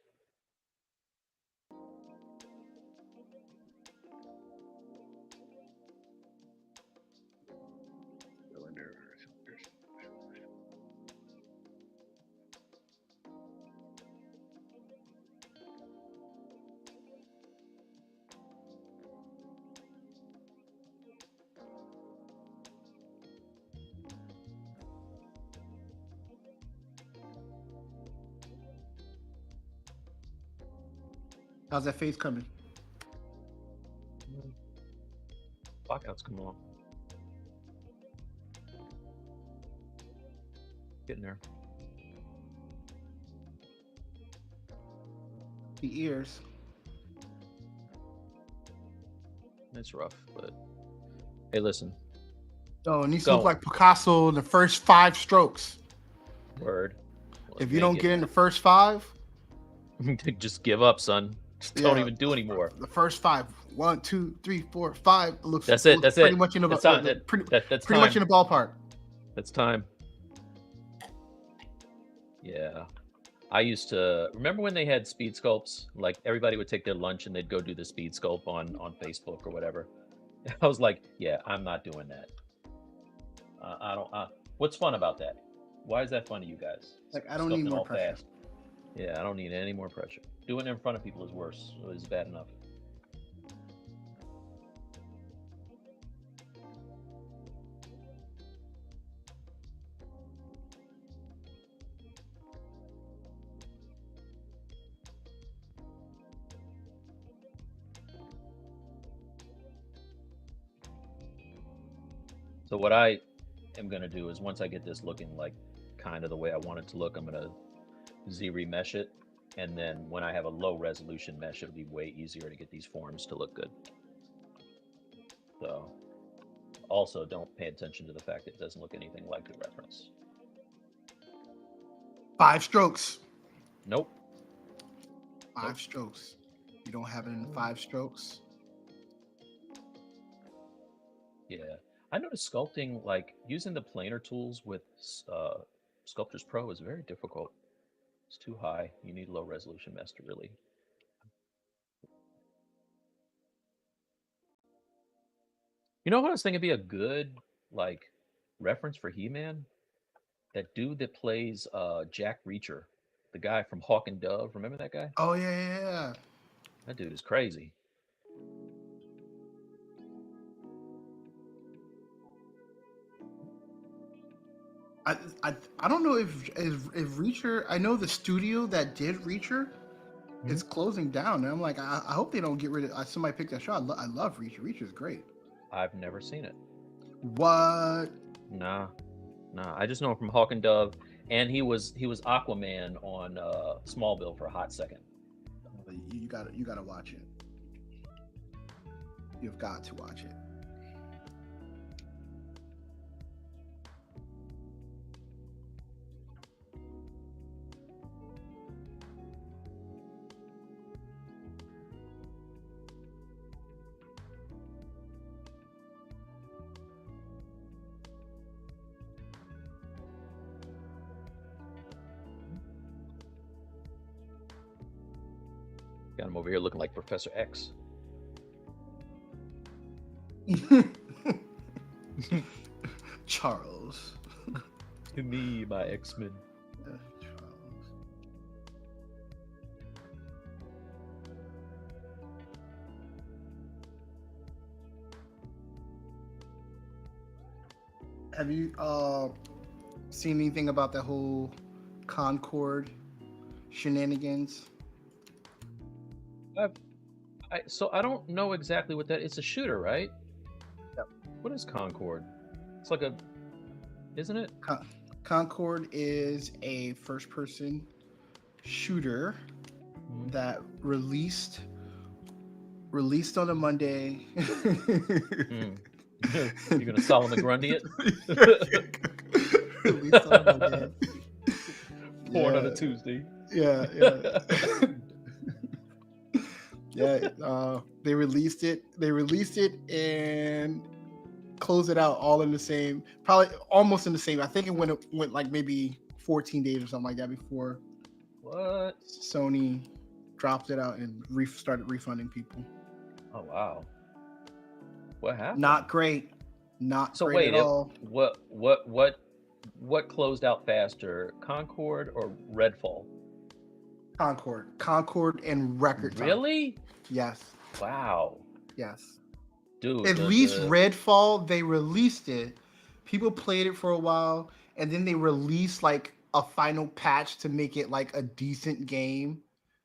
How's that face coming? Blackouts come along. Getting there. The ears. It's rough, but hey, listen. Oh, it needs to Go. look like Picasso in the first 5 strokes. Word. If you don't get in the first 5, just give up, son. Just don't Yeah. even do anymore. the first 5, 1, 2, 3, 4, 5 looks. That's it. looks That's pretty it. Much in the, That's time. pretty That's pretty time. much in the ballpark. That's time. Yeah. I used to remember when they had speed sculpts. Like everybody would take their lunch and they'd go do the speed sculpt on Facebook or whatever. I was like, yeah, I'm not doing that. I don't. What's fun about that? Why is that fun to you guys? Like, I don't need Sculpting more all pressure. fast. Yeah, I don't need any more pressure. Doing it in front of people is worse. Is bad enough. So what I am going to do is once I get this looking like kind of the way I want it to look, I'm going to Z-remesh it. And then when I have a low resolution mesh, it'll be way easier to get these forms to look good. So also don't pay attention to the fact that it doesn't look anything like the reference. 5 strokes. Nope. 5 strokes. You don't have it in 5 strokes. Yeah. I noticed sculpting, like using the planar tools with Sculptors Pro is very difficult. It's too high. You need low resolution mesh to really. You know what I was thinking would be a good like reference for He-Man? That dude that plays Jack Reacher, the guy from Hawk and Dove. Remember that guy? Oh yeah. That dude is crazy. I don't know if Reacher. I know the studio that did Reacher is closing down, and I'm like, I hope they don't get rid of. Somebody picked that show. I love Reacher. Reacher's great. I've never seen it. What? Nah. I just know him from Hawk and Dove, and he was Aquaman on Smallville for a hot second. You gotta watch it. You've got to watch it. Got him over here looking like Professor X. Charles. To me, my X-Men. Charles. Have you seen anything about that whole Concord shenanigans? So I don't know exactly what that. It's a shooter, right? Yep. What is Concord? It's like a, isn't it? Concord is a first-person shooter that released on a Monday. You're gonna Solomon Grundy it? Released on a Monday. Born on a Tuesday. Yeah. Yeah, they released it, and close it out all in the same, probably almost in the same. I think it went like maybe 14 days or something like that before What? Sony dropped it out and started refunding people. Oh wow. What happened? Not great. Not So great wait, at all. what closed out faster, Concord or Redfall? Concord in record time. Really? Yes. Wow. Yes. Dude. At least Redfall, they released it. People played it for a while, and then they released like a final patch to make it like a decent game.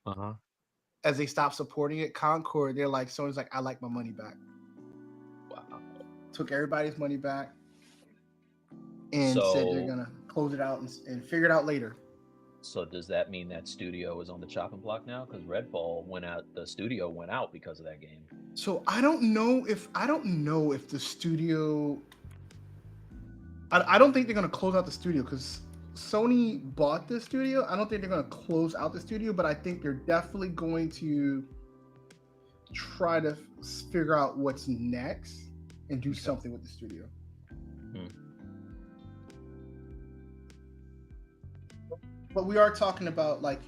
Uh-huh. As they stopped supporting it, Concord, they're like, Sony's like, I like my money back. Wow. Took everybody's money back and said they're gonna close it out and figure it out later. So does that mean that studio is on the chopping block now? Because Redfall went out, the studio went out because of that game. So I don't know if the studio. I don't think they're gonna close out the studio because Sony bought the studio. I don't think they're gonna close out the studio, but I think they're definitely going to try to figure out what's next and do something with the studio. But we are talking about like,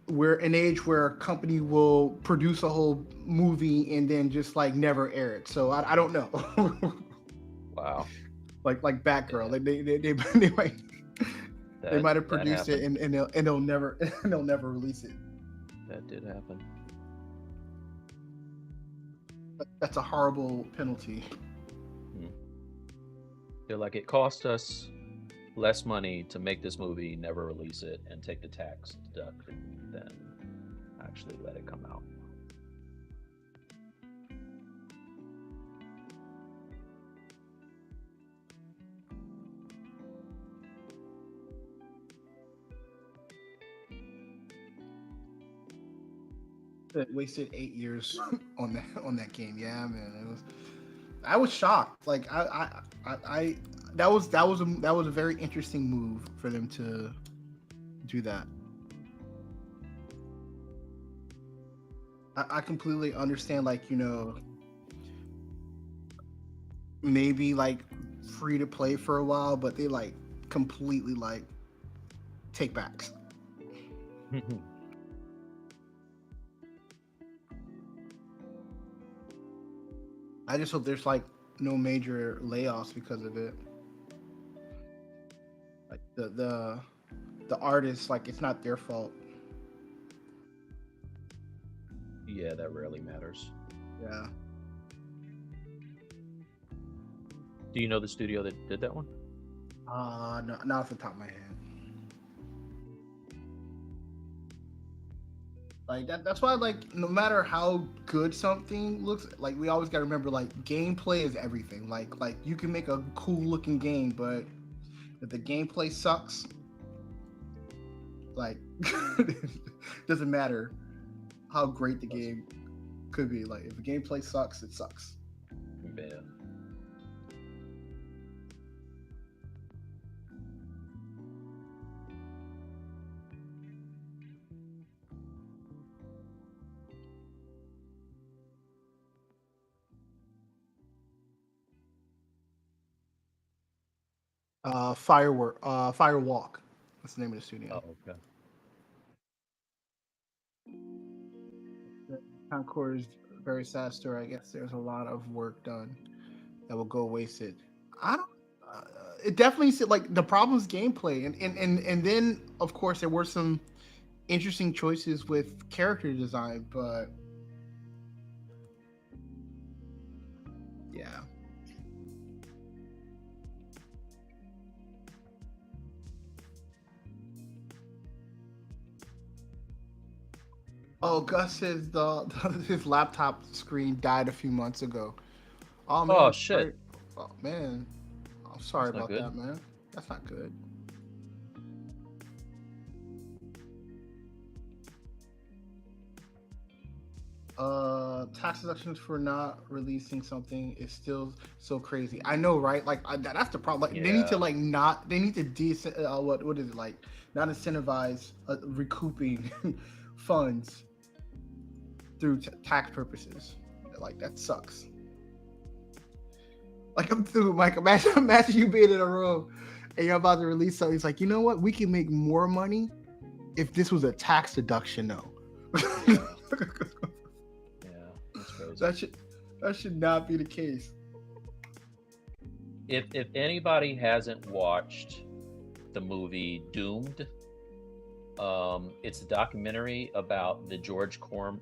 we're an age where a company will produce a whole movie and then just like never air it. So I don't know. Wow. Like Batgirl, they might have produced it and they'll never release it. That did happen. That's a horrible penalty. They're like, it cost us less money to make this movie, never release it, and take the tax deduction than actually let it come out. It wasted 8 years on that game. Yeah, man. I was shocked. Like that was a very interesting move for them to do that. I completely understand, like, maybe like free to play for a while, but they like completely like take backs. I just hope there's like no major layoffs because of it. Like the artists, like, it's not their fault. Yeah, that rarely matters. Yeah. Do you know the studio that did that one? No, not off the top of my head. Like that's why, like, no matter how good something looks, like, we always gotta remember, like, gameplay is everything. Like you can make a cool looking game, but if the gameplay sucks, like, doesn't matter how great the game could be. Like, if the gameplay sucks, it sucks. Yeah. Firewalk. That's the name of the studio. Oh, okay. Concord is a very sad story. I guess there's a lot of work done that will go wasted. It definitely said, like, the problem is gameplay, and then of course there were some interesting choices with character design, but yeah. Oh, Gus says his laptop screen died a few months ago. Oh man! Oh shit! Oh man! I'm sorry about good. that, man. That's not good. Tax deductions for not releasing something is still so crazy. I know, right? Like, that's the problem. Like, they need to, like, not. They need to what is it, like, not incentivize recouping funds through tax purposes. Like, that sucks. Like I'm through, Mike. Imagine you being in a room and you're about to release something. He's like, you know what? We can make more money if this was a tax deduction, though. Yeah, that's crazy. That should not be the case. If anybody hasn't watched the movie Doomed, it's a documentary about the George Corman.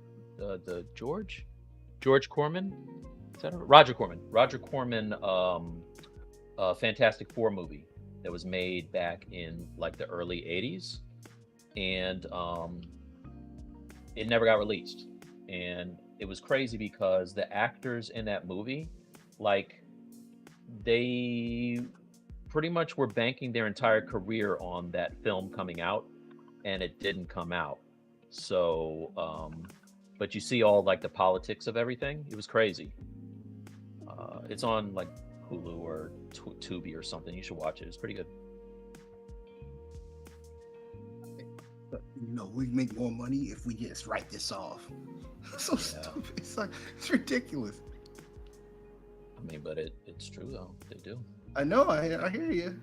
Is that Roger Corman Fantastic Four movie that was made back in like the early 80s, and it never got released. And it was crazy because the actors in that movie, like, they pretty much were banking their entire career on that film coming out, and it didn't come out. So but you see all like the politics of everything. It was crazy. It's on like Hulu or Tubi or something. You should watch it. It's pretty good. You know, we make more money if we just write this off. So stupid. It's ridiculous. I mean, but it's true though. They do. I know. I hear you.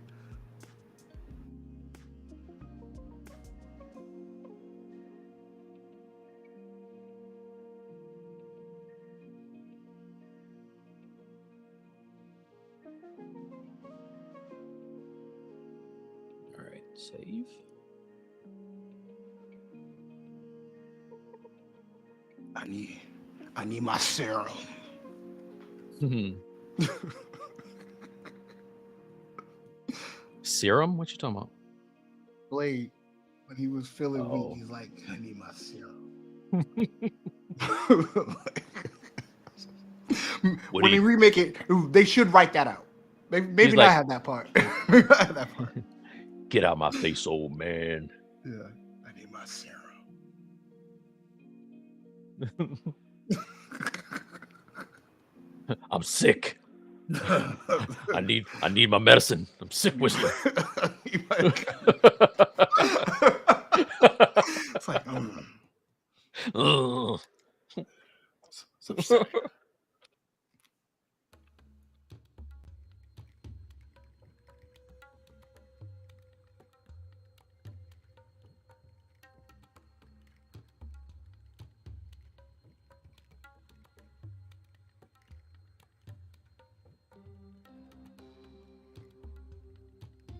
All right, save. I need my serum. Serum? What you talking about? Blade, when he was feeling Oh. weak, he's like, I need my serum. When they remake it, they should write that out. Maybe He's not like- have that part. Maybe not have that part. Get out my face, old man. Yeah, I need my serum. I'm sick. I need my medicine. I'm sick, Whistler. It's like, Ugh. so sad.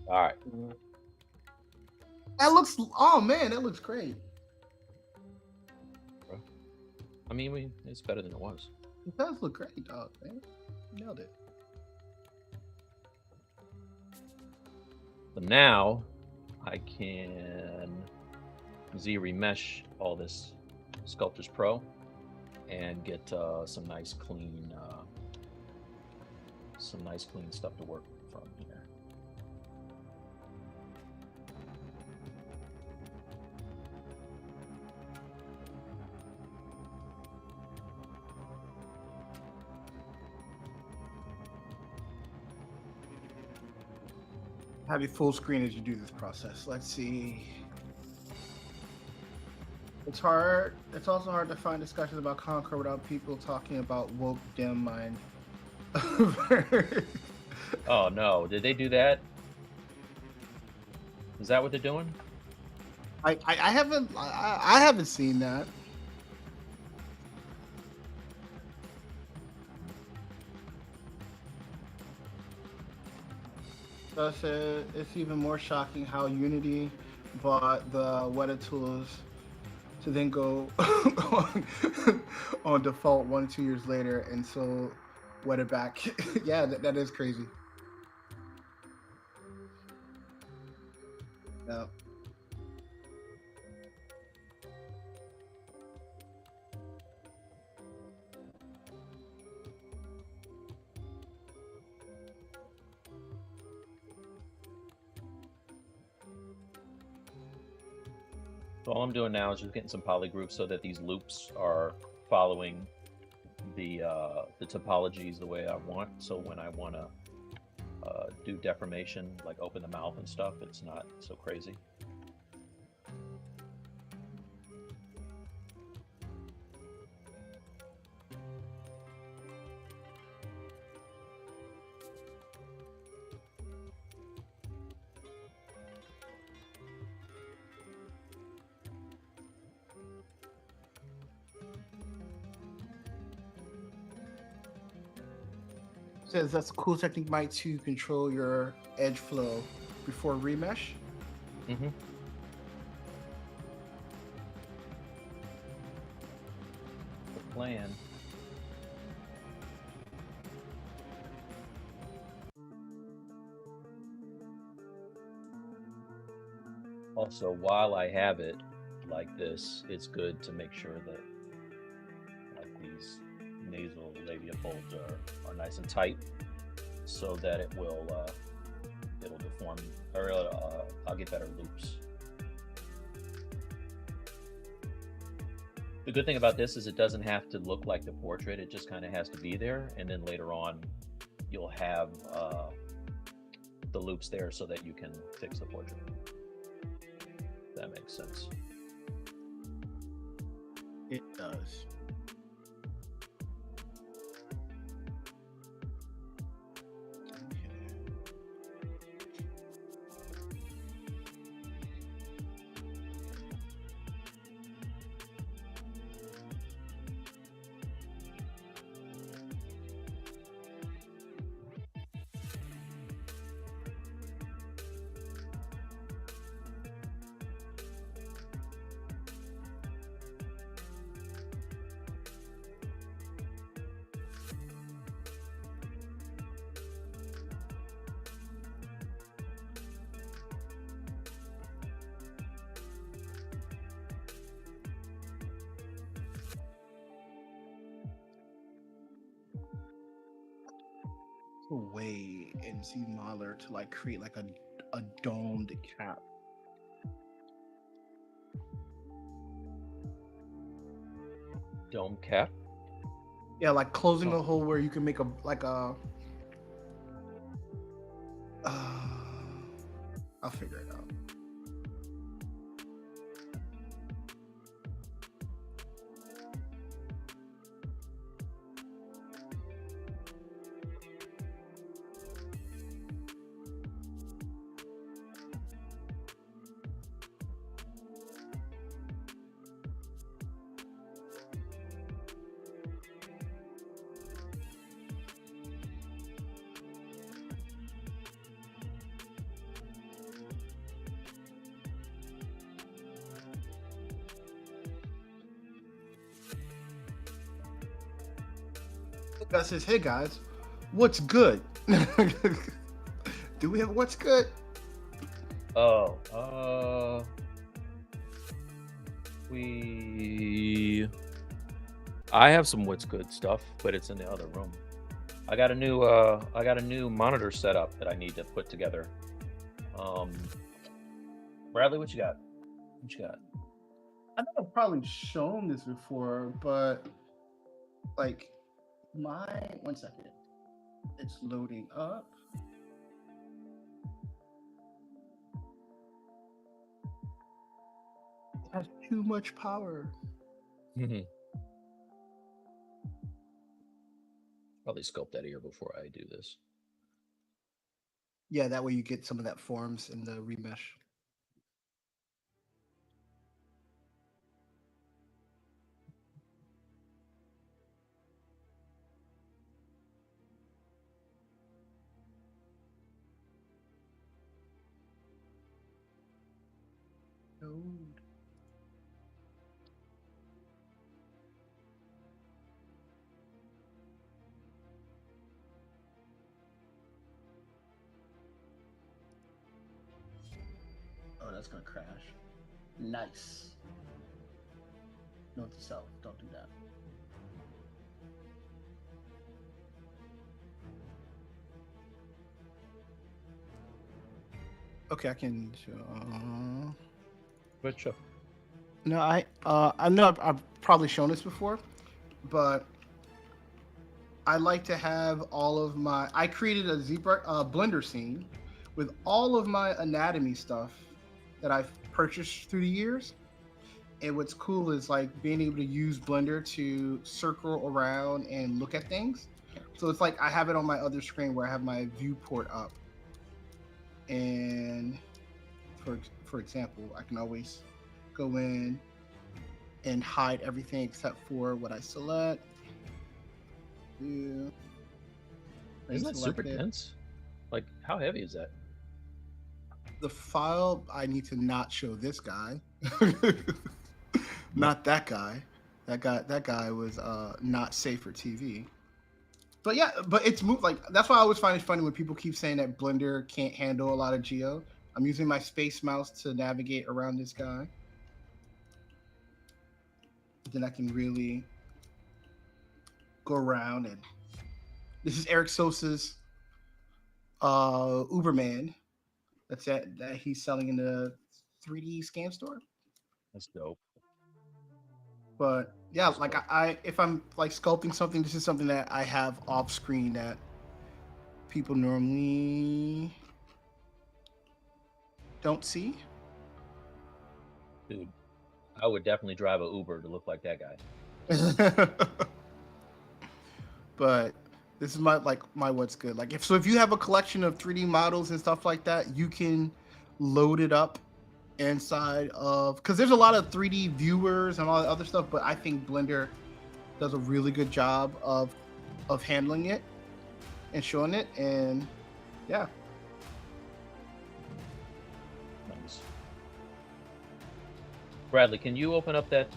All right. That looks, oh man, that looks great. I mean, it's better than it was. It does look great, dog, man. You nailed it. But now I can remesh all this Sculptors Pro and get some nice clean stuff to work from here. Have you full screen as you do this process. Let's see. It's hard. It's also hard to find discussions about Concord without people talking about woke dim mind. Oh no! Did they do that? Is that what they're doing? I haven't seen that. Thus, it's even more shocking how Unity bought the Weta tools to then go on default 1 or 2 years later, and so Weta back. Yeah, that is crazy. Yeah. So all I'm doing now is just getting some polygroups so that these loops are following the topologies the way I want. So when I want to do deformation, like open the mouth and stuff, it's not so crazy. Says that's a cool technique, Mike, to control your edge flow before remesh. Mm-hmm. The plan. Also, while I have it like this, it's good to make sure that like these nasal labia folds are nice and tight, so that it'll deform, or I'll get better loops. The good thing about this is it doesn't have to look like the portrait. It just kind of has to be there, and then later on, you'll have the loops there so that you can fix the portrait. If that makes sense. It does. Way in Zmodeler to like create like a domed cap. Dome cap? Yeah, like closing a hole where you can make a like a. I'll figure it out. Guy says, "Hey guys, what's good?" Do we have what's good? Oh, I have some what's good stuff, but it's in the other room. I got a new monitor setup that I need to put together. Bradley, what you got? What you got? I think I've probably shown this before, but like my 1 second, it's loading up. It has too much power. Probably sculpt that ear before I do this. Yeah, that way you get some of that forms in the remesh. Load. Oh, that's gonna crash. Nice. Note to self, don't do that. Okay, I can. Good show. No, I know I've probably shown this before, but I like to have all of my. I created a Zbrush Blender scene with all of my anatomy stuff that I've purchased through the years. And what's cool is like being able to use Blender to circle around and look at things. So it's like I have it on my other screen where I have my viewport up. And for example, I can always go in and hide everything except for what I select. Yeah. Isn't that super selected. dense? Like, how heavy is that? The file, I need to not show this guy. Not that guy. That guy was not safe for TV. But yeah, but it's moved like that's why I always find it funny when people keep saying that Blender can't handle a lot of geo. I'm using my space mouse to navigate around this guy. Then I can really go around, and this is Eric Sosa's Uberman. That's that he's selling in the 3D scan store. That's dope. But yeah, like I if I'm like sculpting something, this is something that I have off screen that people normally don't see. Dude, I would definitely drive an Uber to look like that guy. But this is my what's good. Like if you have a collection of 3D models and stuff like that, you can load it up inside of, because there's a lot of 3D viewers and all that other stuff, but I think Blender does a really good job of handling it and showing it, and yeah. Nice. Bradley, can you open up that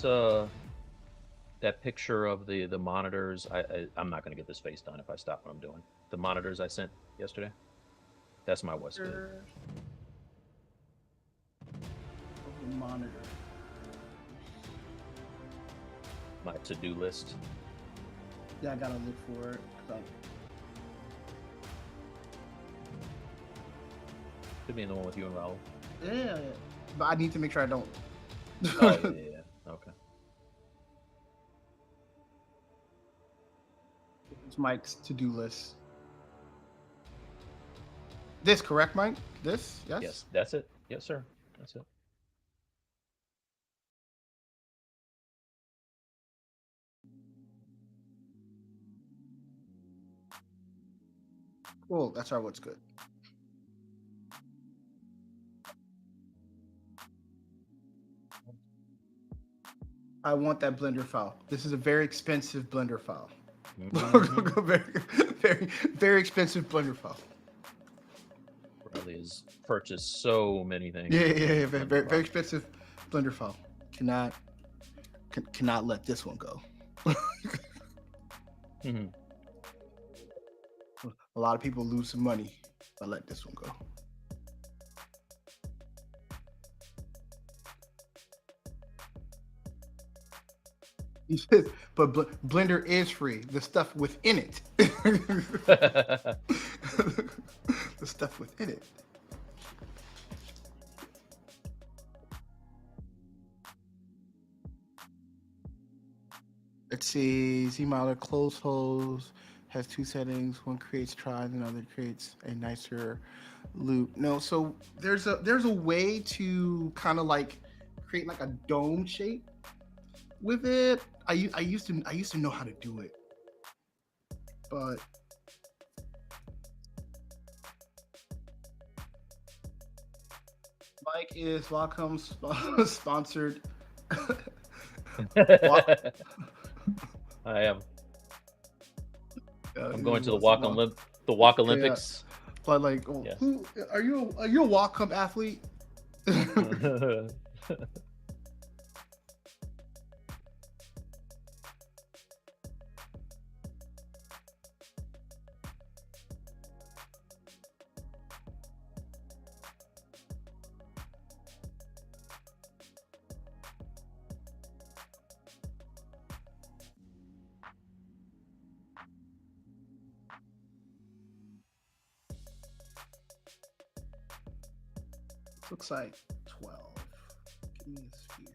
that picture of the monitors? I'm not going to get this face done if I stop what I'm doing. The monitors I sent yesterday. That's my what's good. Monitor. My to-do list. Yeah, I gotta look for it. Could be in the one with you and Raul. Yeah, but I need to make sure I don't. Oh, yeah. Okay. It's Mike's to-do list. This correct, Mike? This? Yes. Yes, that's it. Yes, sir. That's it. Cool. That's our what's good. I want that Blender file. This is a very expensive Blender file. Mm-hmm. very expensive Blender file. Bradley has purchased so many things. Yeah. Very expensive Blender file. Cannot let this one go. Mm-hmm. A lot of people lose some money if I let this one go. He says, but Blender is free. The stuff within it. The stuff within it. Let's see. ZModeler close holes has two settings. One creates tries, and another creates a nicer loop. No, so there's a way to kind of like create like a dome shape with it. I used to know how to do it, but Mike is welcome sponsored. I am. I'm going to the the Walk Olympics. Yeah. But like, Yes. Are you a Wacom athlete? Looks like 12. Give me a sphere.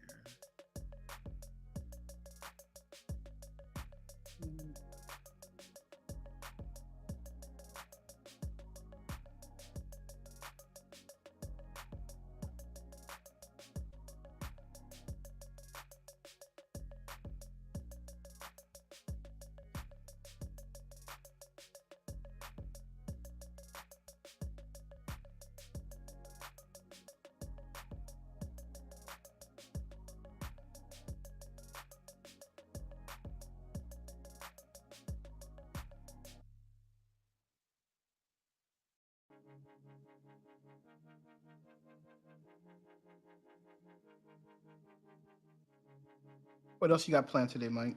What else you got planned today, Mike?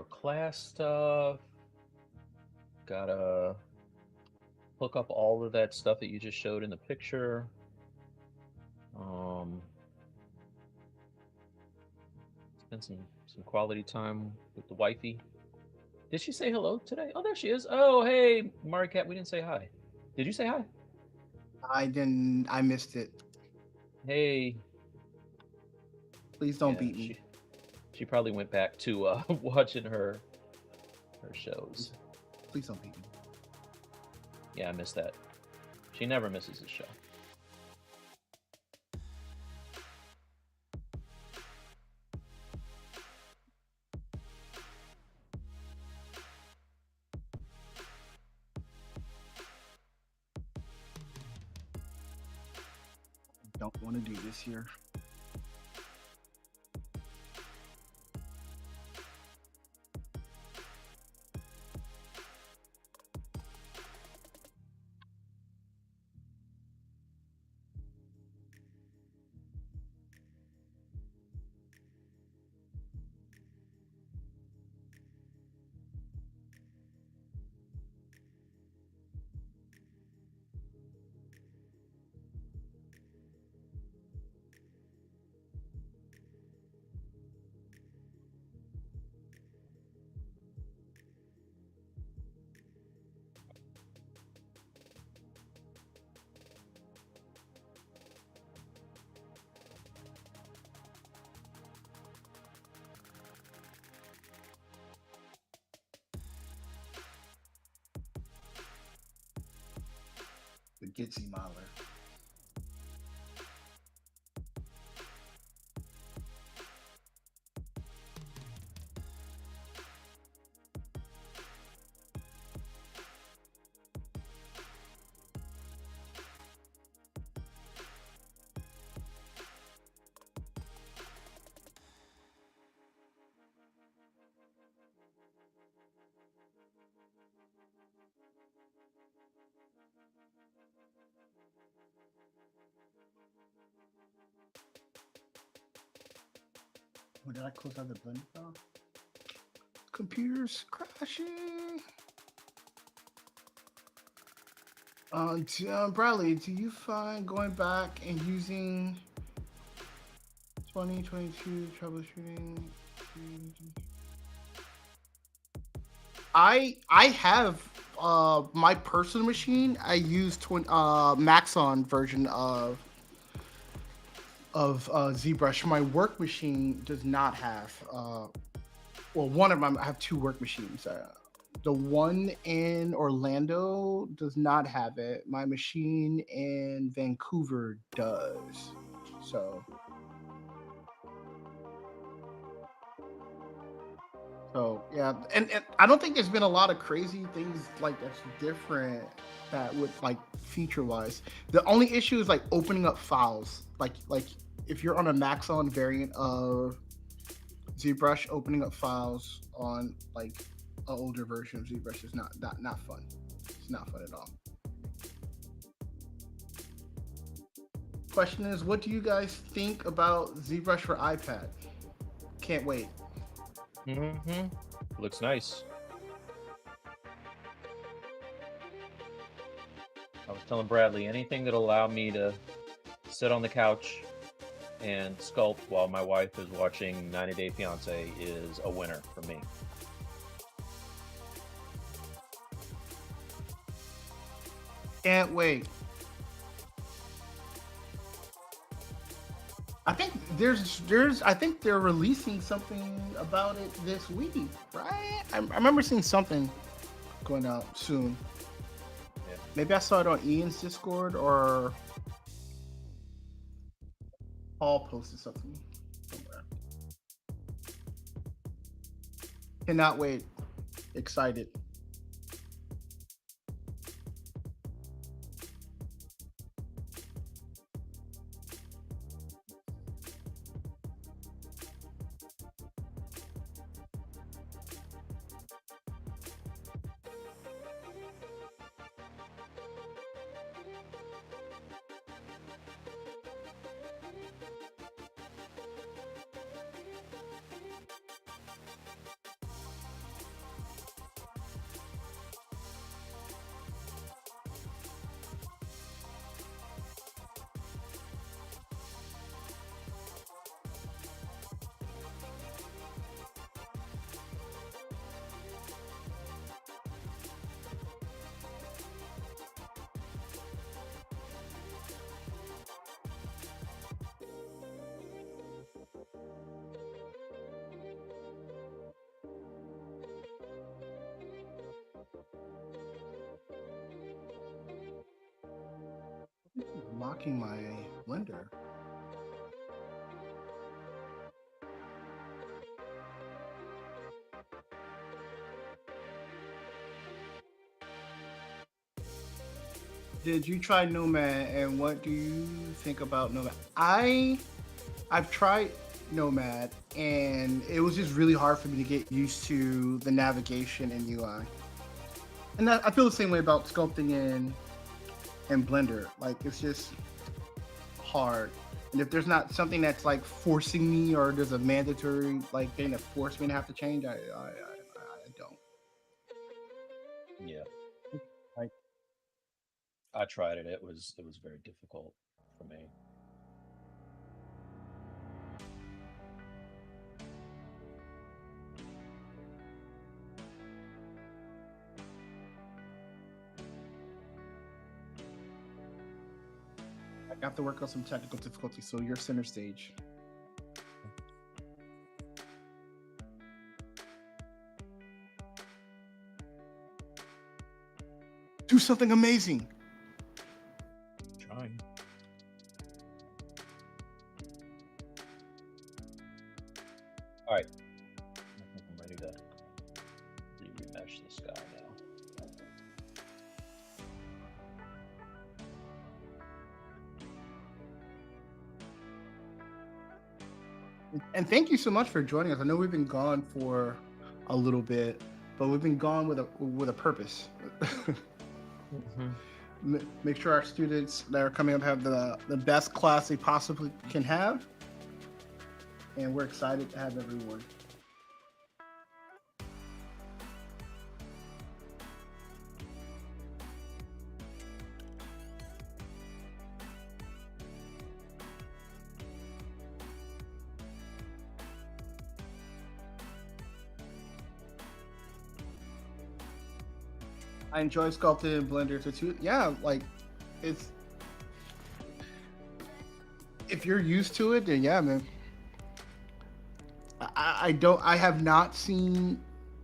Class stuff. Gotta hook up all of that stuff that you just showed in the picture. Spend some quality time with the wifey. Did she say hello today? Oh, there she is. Oh, hey, Maricat. We didn't say hi. Did you say hi? I didn't. I missed it. Hey. Please don't beat me. She probably went back to watching her shows. Please don't beat me. Yeah, I missed that. She never misses a show. Don't want to do this here. The Gitsy Modeler. Oh, did I close out the blend file? Computer's crashing. Bradley, do you find going back and using 2022 troubleshooting? I have my personal machine. I use Maxon version of Zbrush. My work machine does not have. Well, one of them. I have two work machines. The one in Orlando does not have it. My machine in Vancouver does. So yeah, and I don't think there's been a lot of crazy things like that's different that would like feature wise. The only issue is like opening up files. Like if you're on a Maxon variant of ZBrush, opening up files on like an older version of ZBrush is not fun. It's not fun at all. Question is, what do you guys think about ZBrush for iPad? Can't wait. Mm-hmm. Looks nice. I was telling Bradley, anything that'll allow me to sit on the couch and sculpt while my wife is watching 90 Day Fiancé is a winner for me. Can't wait. I think I think they're releasing something about it this week, right? I remember seeing something going out soon. Yeah. Maybe I saw it on Ian's Discord or Paul posted something somewhere. Cannot wait. Excited. locking my Blender. Did you try Nomad, and what do you think about Nomad? I've tried Nomad, and it was just really hard for me to get used to the navigation and UI. And I feel the same way about sculpting and Blender. Like, it's just hard. And if there's not something that's like forcing me, or there's a mandatory like thing that forced me to have to change, I don't. Yeah. I tried it. It was very difficult for me. I have to work on some technical difficulties, so you're center stage. Do something amazing. Trying. All right. I think I'm ready to remesh this guy now. And thank you so much for joining us. I know we've been gone for a little bit, but we've been gone with a purpose. Make sure our students that are coming up have the best class they possibly can have. And we're excited to have everyone. I enjoy sculpting in Blender too. Yeah, like it's, if you're used to it, then yeah, man. I have not seen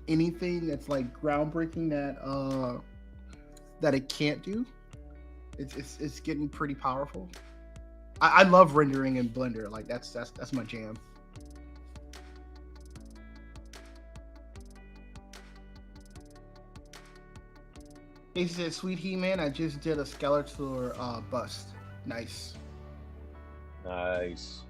anything that's like groundbreaking that it can't do. It's getting pretty powerful. I love rendering in Blender. Like that's my jam. He said, "Sweet He-Man, I just did a Skeletor bust. Nice." Nice.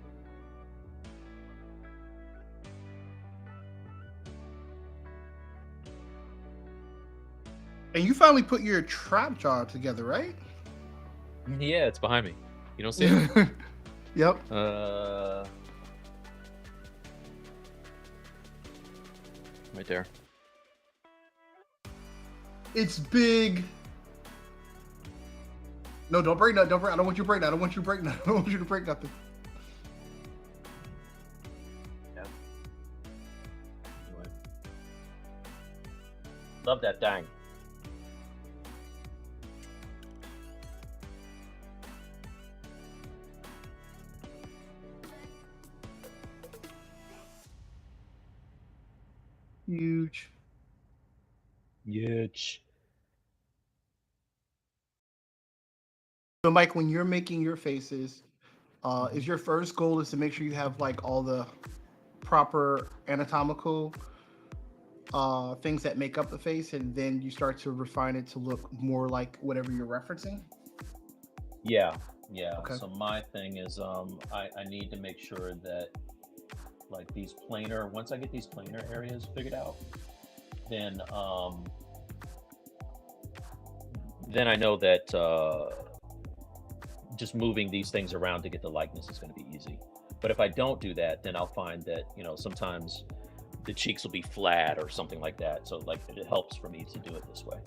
And you finally put your trap jaw together, right? Yeah, it's behind me. You don't see it? Yep. Right there. It's big. No, don't break that. Don't break. I don't want you to break that. I don't want you to break that. I don't want you to break nothing. Yeah. Anyway. Love that thing. Huge. Huge. So, Mike, when you're making your faces, is your first goal is to make sure you have like all the proper anatomical things that make up the face, and then you start to refine it to look more like whatever you're referencing? Yeah. Okay. So my thing is, I need to make sure that like these planar, once I get these planar areas figured out, then I know that just moving these things around to get the likeness is going to be easy. But if I don't do that, then I'll find that, you know, sometimes the cheeks will be flat or something like that. So like it helps for me to do it this way.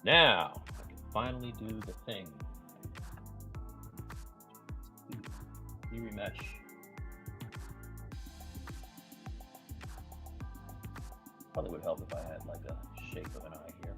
Now I can finally do the thing. Remesh. Probably would help if I had like a shape of an eye here.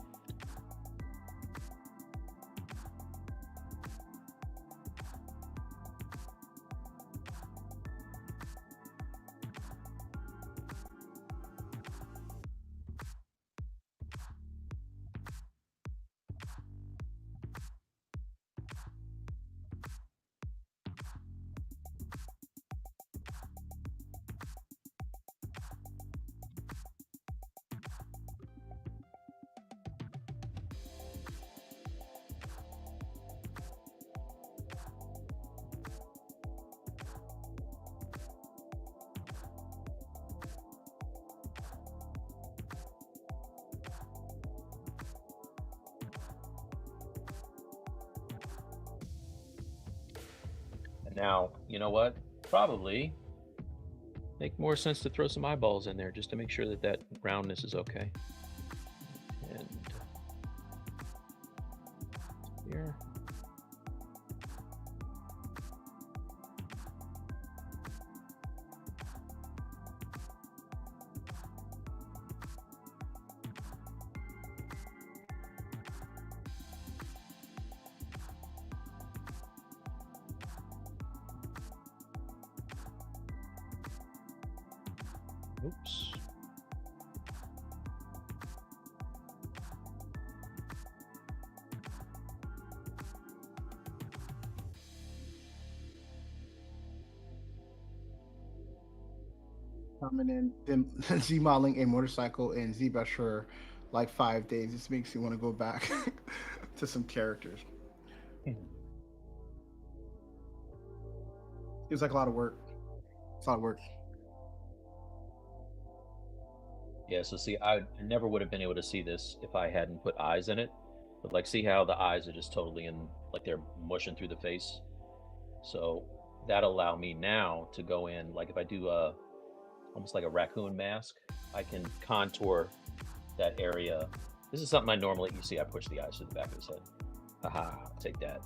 Now, you know what? Probably make more sense to throw some eyeballs in there just to make sure that that roundness is okay. And here. Oops. Coming in, them Z modeling a motorcycle in Zbrush for like 5 days. This makes you want to go back to some characters. It was like a lot of work. It's a lot of work. Yeah, so see, I never would have been able to see this if I hadn't put eyes in it. But like, see how the eyes are just totally in, like they're mushing through the face. So that allow me now to go in, like if I do almost like a raccoon mask, I can contour that area. This is something I normally, you see, I push the eyes to the back of his head. Haha, take that.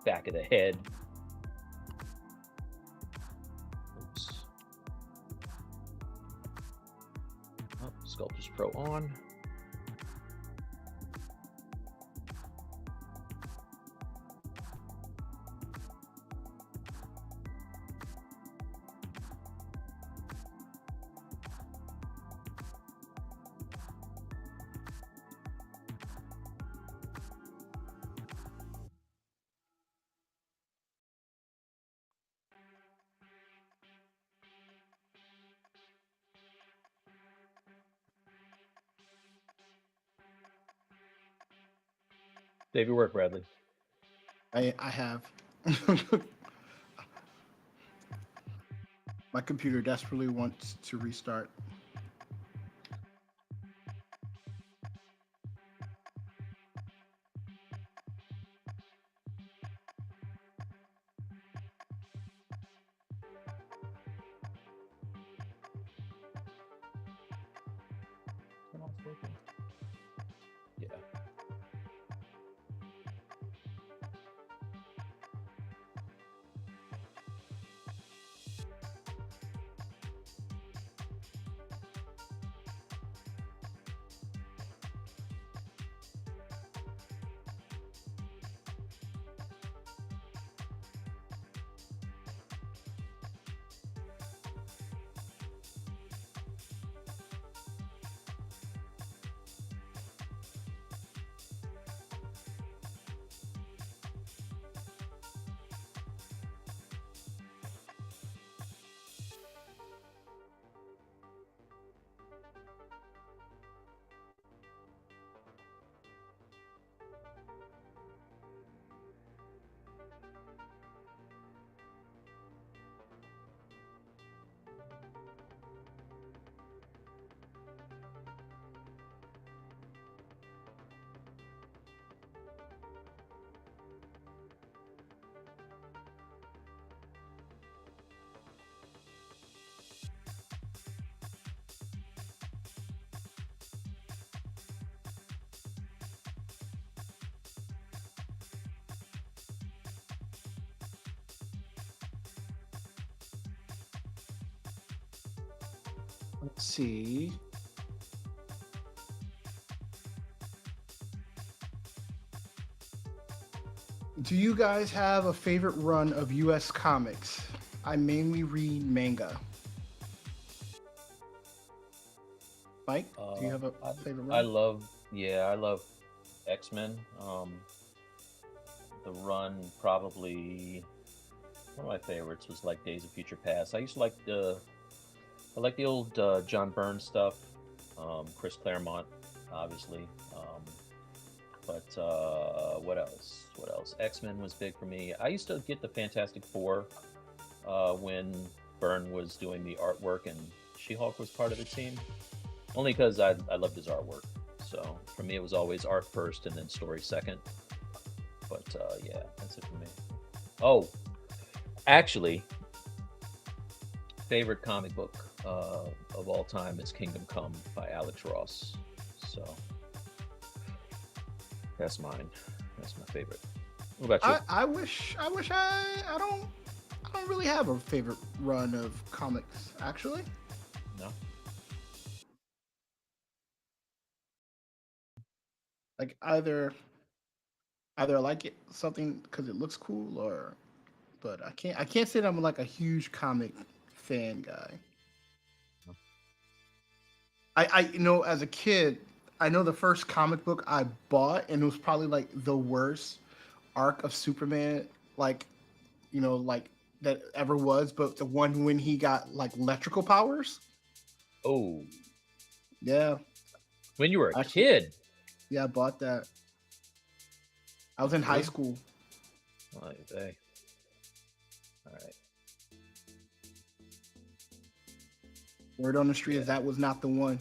Back of the head. Oops. Oh, Sculptors Pro on. Save your work, Bradley. I have. My computer desperately wants to restart. Yeah. Let's see. Do you guys have a favorite run of US comics? I mainly read manga. Mike, do you have a favorite run? I love X-Men. The run, probably one of my favorites was like Days of Future Past. I used to like the old John Byrne stuff, Chris Claremont, obviously. But what else? X-Men was big for me. I used to get the Fantastic Four when Byrne was doing the artwork and She-Hulk was part of the team. Only because I loved his artwork. So for me, it was always art first and then story second. But yeah, that's it for me. Oh, Actually, favorite comic book of all time is Kingdom Come by Alex Ross. So that's mine. That's my favorite. What about you? I don't really have a favorite run of comics, actually. No. Like either I like it something because it looks cool, or but I can't say that I'm like a huge comic fan guy. I you know, as a kid, I know the first comic book I bought, and it was probably like the worst arc of Superman, like, you know, like that ever was, but the one when he got like electrical powers. Oh, Yeah, when you were a actually, kid. yeah, I bought that. I was in high Really? school. Oh, hey. All right. Word on the street Yeah. is that was not the one.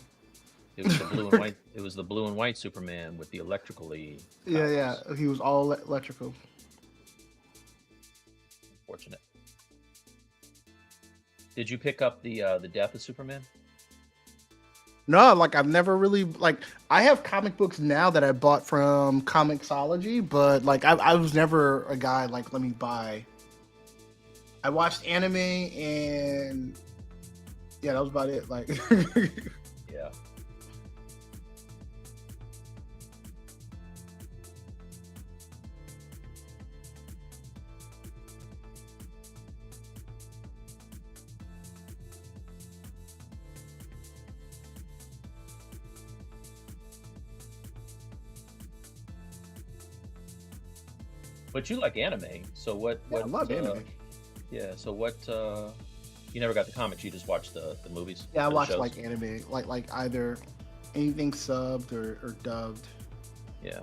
It was the blue and white. It was the blue and white Superman with the electrically. Yeah, yeah, powers. he was all electrical. Unfortunate. Did you pick up the death of Superman? No, like I've never really like I have comic books now that I bought from Comixology, but like I was never a guy like let me buy. I watched anime and yeah, that was about it. Like Yeah. But you like anime, so what? yeah, I What? love anime. Yeah. So what? You never got the comics. You just watched the movies. Yeah, I or the watch shows? like anime, like either anything subbed or dubbed. Yeah.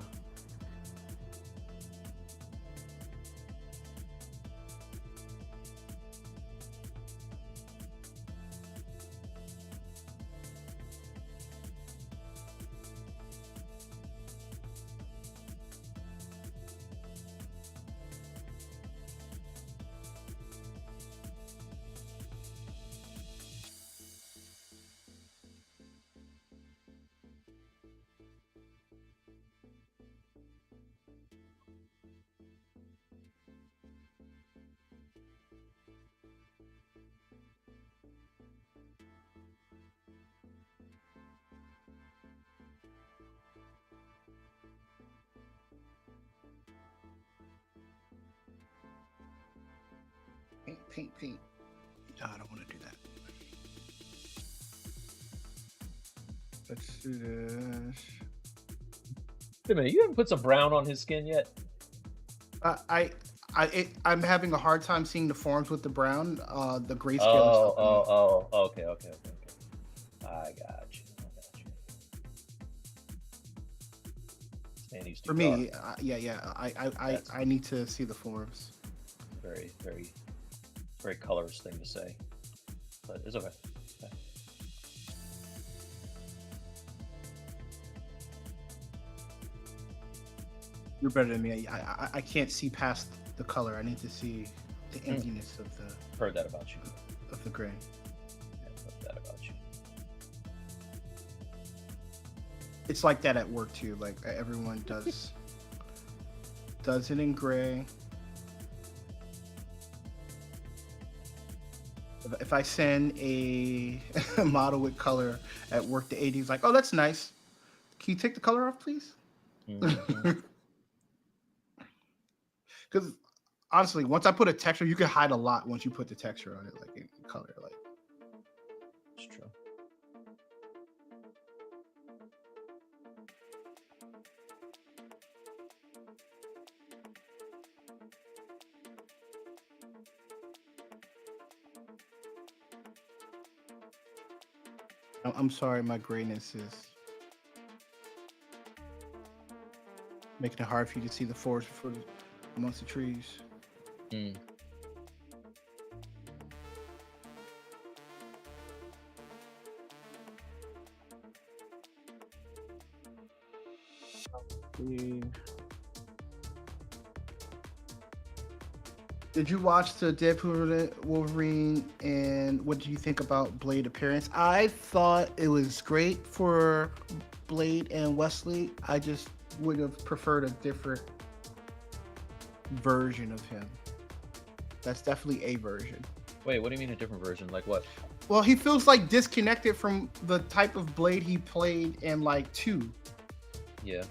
Paint. No, I don't want to do that. Let's do this. Wait a minute. You haven't put some brown on his skin yet? I'm having a hard time seeing the forms with the brown. The grayscale. Oh. Okay. I got you. Man, he's too For dark. me, yeah. I need to see the forms. Very colorist thing to say, but it's okay. You're better than me. I can't see past the color. I need to see the emptiness of Heard that about you. the gray. Yeah, heard that about you. It's like that at work too. Like everyone does it in gray. If I send a model with color at work, the AD's like, "Oh, that's nice. Can you take the color off, please?" Mhm. Because honestly, once I put a texture, you can hide a lot once you put the texture on it, like in color. Like It's true. I'm sorry, my grayness is making it hard for you to see the forest amongst the trees. Mm. Did you watch the Deadpool Wolverine, and what do you think about Blade appearance? I thought it was great for Blade and Wesley. I just would have preferred a different version of him. That's definitely a version. Wait, what do you mean a different version? Like what? Well, he feels like disconnected from the type of Blade he played in like 2. Yeah.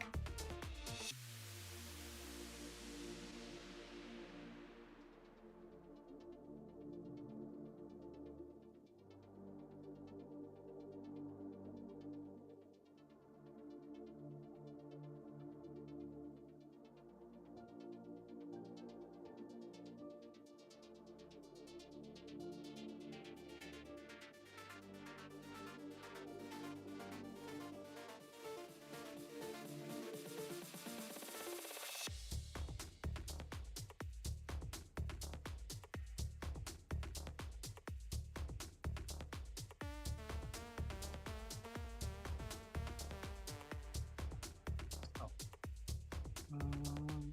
Um,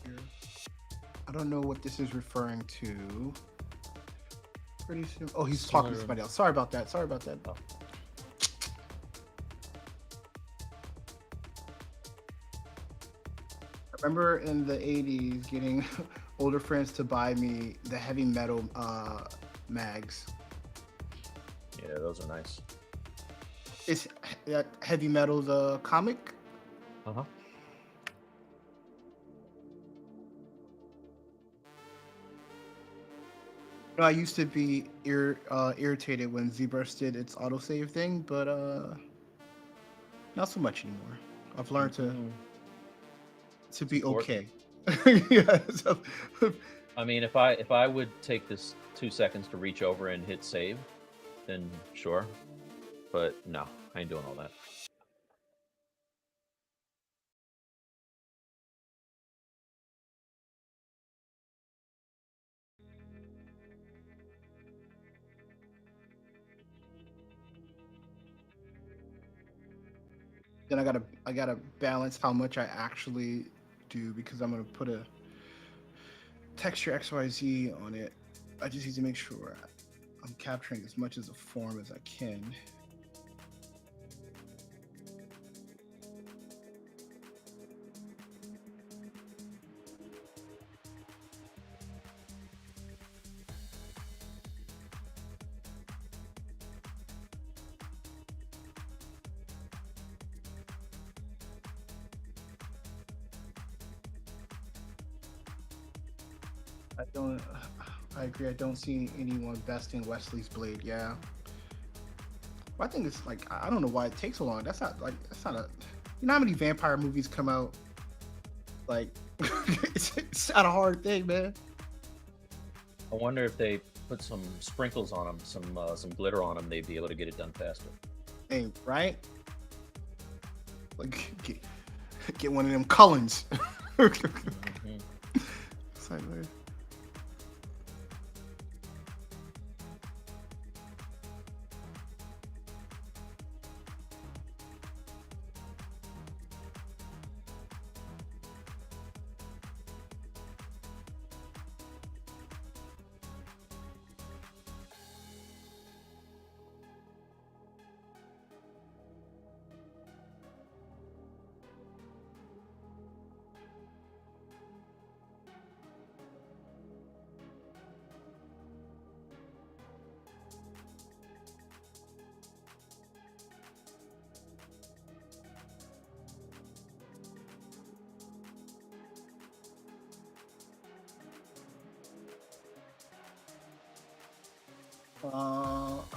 here. I don't know what this is referring to. Pretty soon. Oh, he's talking to somebody else. Sorry about that. Sorry about that. Oh. I remember in the 80s getting older friends to buy me the heavy metal mags. Yeah, those are nice. Is that heavy metal the comic? Uh-huh. No, I used to be irritated when Zbrush did its autosave thing, but not so much anymore. I've learned to be okay. Yeah, so, I mean, if I would take this 2 seconds to reach over and hit save, then sure. But no, I ain't doing all that. then I gotta balance how much I actually do, because I'm gonna put a texture XYZ on it. I just need to make sure I'm capturing as much as a form as I can. I agree. I don't see anyone besting Wesley's blade. Yeah. But I think it's like, I don't know why it takes so long. That's not a. You know how many vampire movies come out? Like, it's not a hard thing, man. I wonder if they put some sprinkles on them, some glitter on them, they'd be able to get it done faster. Hey, right? Like, get one of them Cullens. Mm-hmm. It's like, man.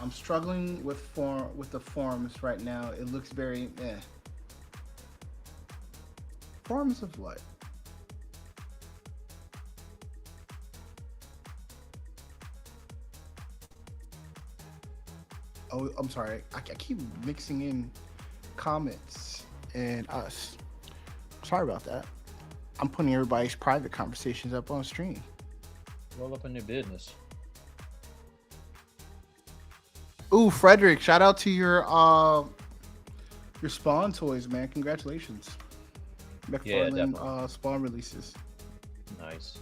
I'm struggling with the forms right now. It looks very Forms of what? Oh, I'm sorry. I keep mixing in comments and us. Sorry about that. I'm putting everybody's private conversations up on stream. Roll up in your business. Ooh, Frederick, shout out to your Your Spawn toys, man. Congratulations. Yeah, McFarlane definitely. Spawn releases. Nice.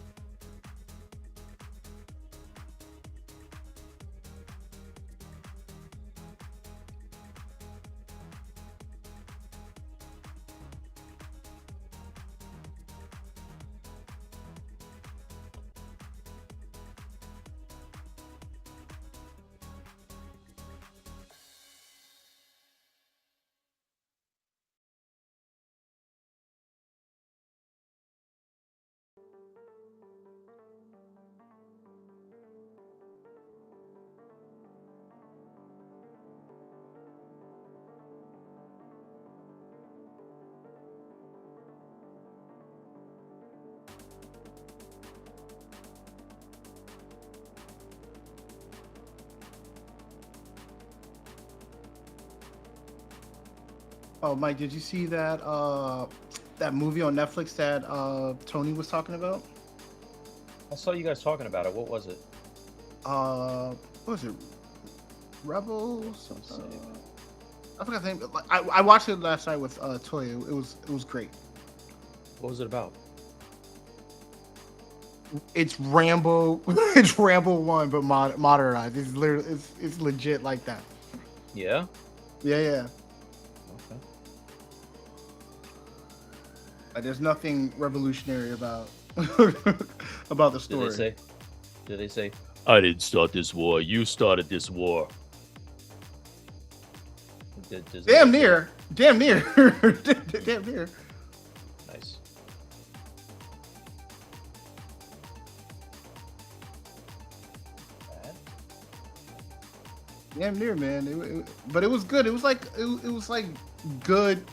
Oh, Mike, did you see that movie on Netflix that Tony was talking about? I saw you guys talking about it. What was it? What was it? Rebels? Let's see. I forgot the name. Like, I watched it last night with Toya. It was great. What was it about? It's Rambo. It's Rambo 1, but modernized. It's literally it's legit like that. Yeah. Yeah. Okay. Like, there's nothing revolutionary about about the story. Did they say? I didn't start this war. You started this war. Damn near. Damn near. Nice. Damn near, man. But it was good. It was like good.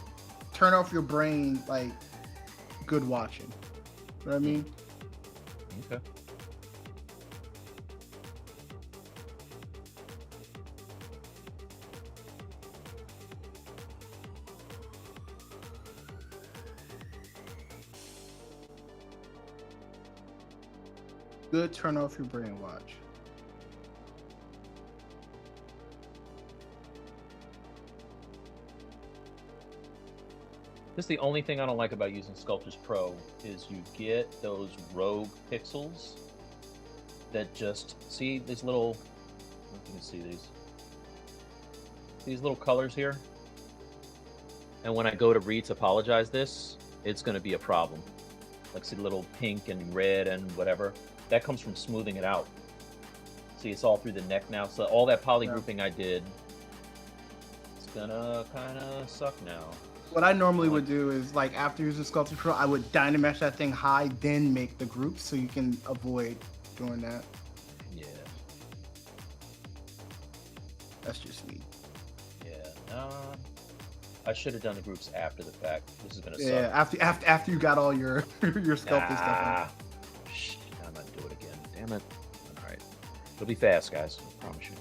Turn off your brain, like good watching. You know what I mean? Okay. Good turn off your brain watch. This is the only thing I don't like about using Sculptors Pro is you get those rogue pixels that just see these little. I don't know if you can see these little colors here. And when I go to retopologize this, it's going to be a problem. Like, see the little pink and red and whatever. That comes from smoothing it out. See, it's all through the neck now. So all that poly grouping I did, it's gonna kind of suck now. What I normally would do is, like, after using Sculpting Pro, I would dynamesh that thing high, then make the groups, so you can avoid doing that. Yeah. That's just me. Yeah. I should have done the groups after the fact. This is gonna suck. Yeah, after you got all your your sculpting stuff. Shh, I'm gonna do it again. Damn it. All right. It'll be fast, guys. I promise you.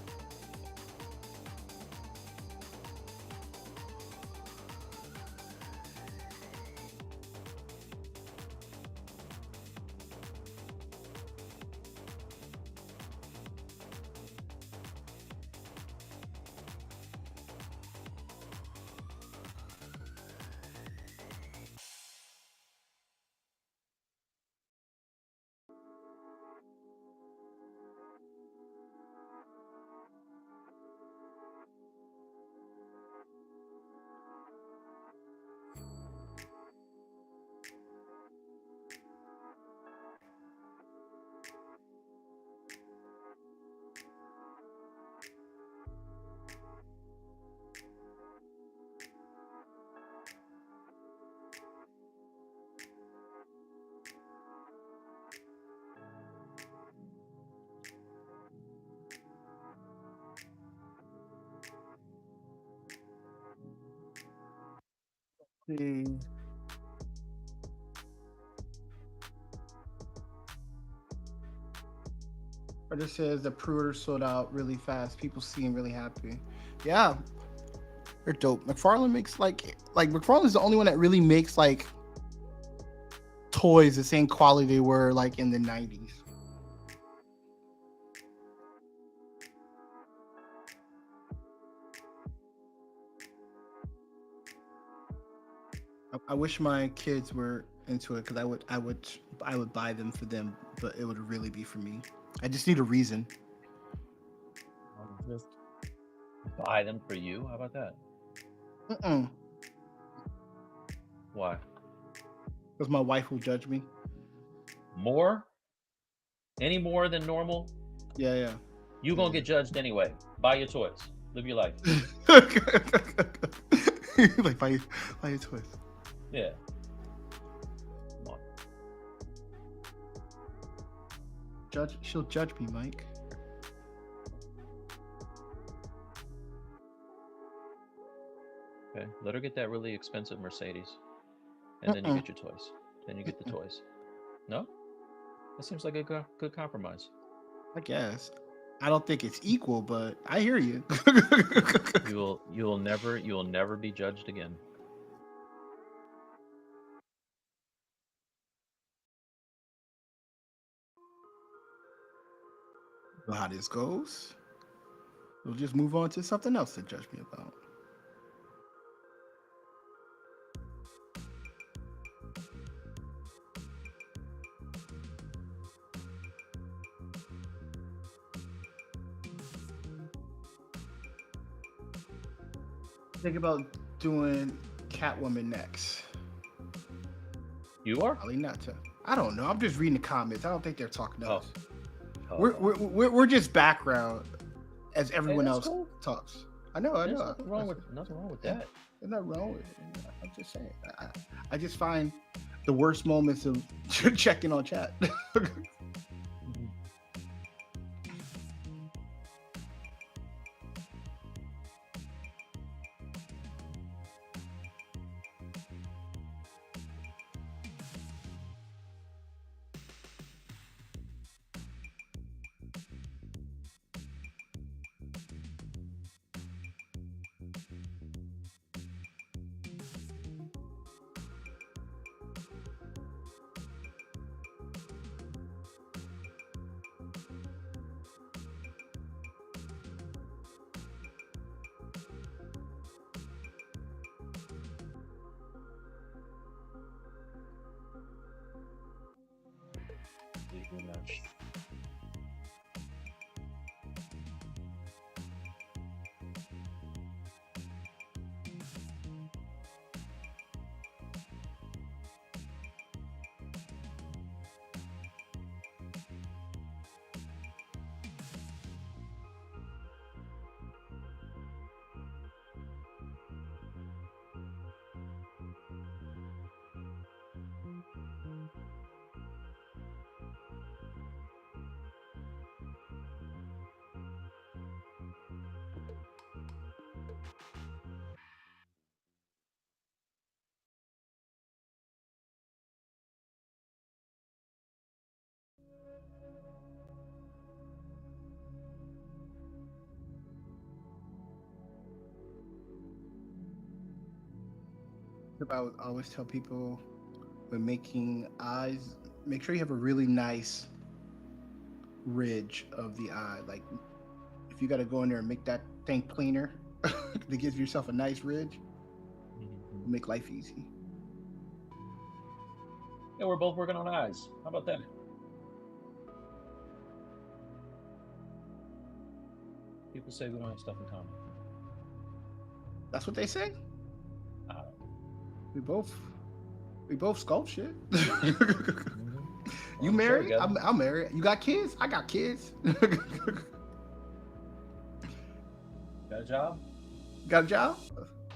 See. Or just says the pre-order sold out really fast. People seem really happy. Yeah, they're dope. McFarlane makes like McFarlane's the only one that really makes like toys the same quality they were like in the 90s. I wish my kids were into it because I would buy them for them, but it would really be for me. I just need a reason. Just buy them for you. How about that? Why? Because my wife will judge me. More? Any more than normal? Yeah. You gonna get judged anyway. Buy your toys. Live your life. Like buy your toys. Yeah. Come on. She'll judge me, Mike. Okay. Let her get that really expensive Mercedes. And then you get your toys. Then you get the toys. No? That seems like a good compromise. I guess. I don't think it's equal, but I hear you. You'll never be judged again. Know how this goes. We'll just move on to something else to judge me about. Think about doing Catwoman next. You are? Probably not to. I don't know. I'm just reading the comments. I don't think they're talking to us. Oh. We're just background as everyone else cool. talks. I know. There's nothing wrong with that. There's nothing wrong with it. I'm just saying. I just find the worst moments of checking on chat. I always tell people when making eyes, make sure you have a really nice ridge of the eye. Like if you got to go in there and make that thing cleaner to give yourself a nice ridge, make life easy. Yeah, we're both working on eyes. How about that? People say we don't have stuff in common. That's what they say. I don't know. We both sculpt shit. You Well, married? sure, I'm married. You got kids? I got kids. Got a job? Got a job?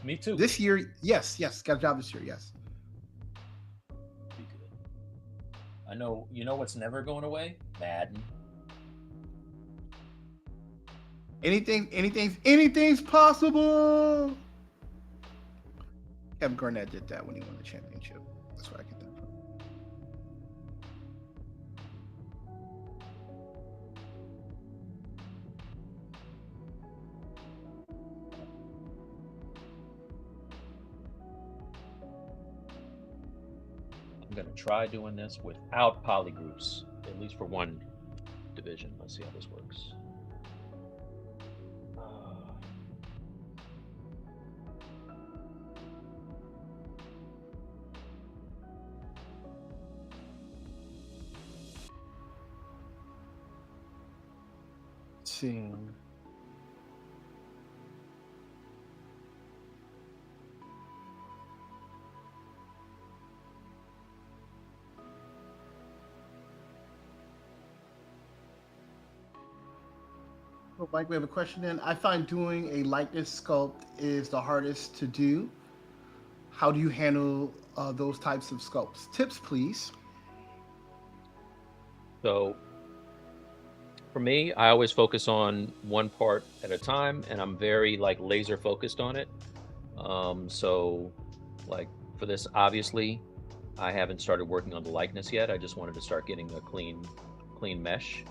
Me too. This year, yes. Got a job this year, yes. Be good. I know. You know what's never going away? Madden. Anything's possible. Kevin Garnett did that when he won the championship. That's where I get that from. I'm gonna try doing this without polygroups, at least for one division. Let's see how this works. see. Well, Mike, we have a question in. I find doing a likeness sculpt is the hardest to do. How do you handle those types of sculpts? Tips, please. So for me, I always focus on one part at a time, and I'm very like laser focused on it. So like for this, obviously, I haven't started working on the likeness yet. I just wanted to start getting a clean mesh.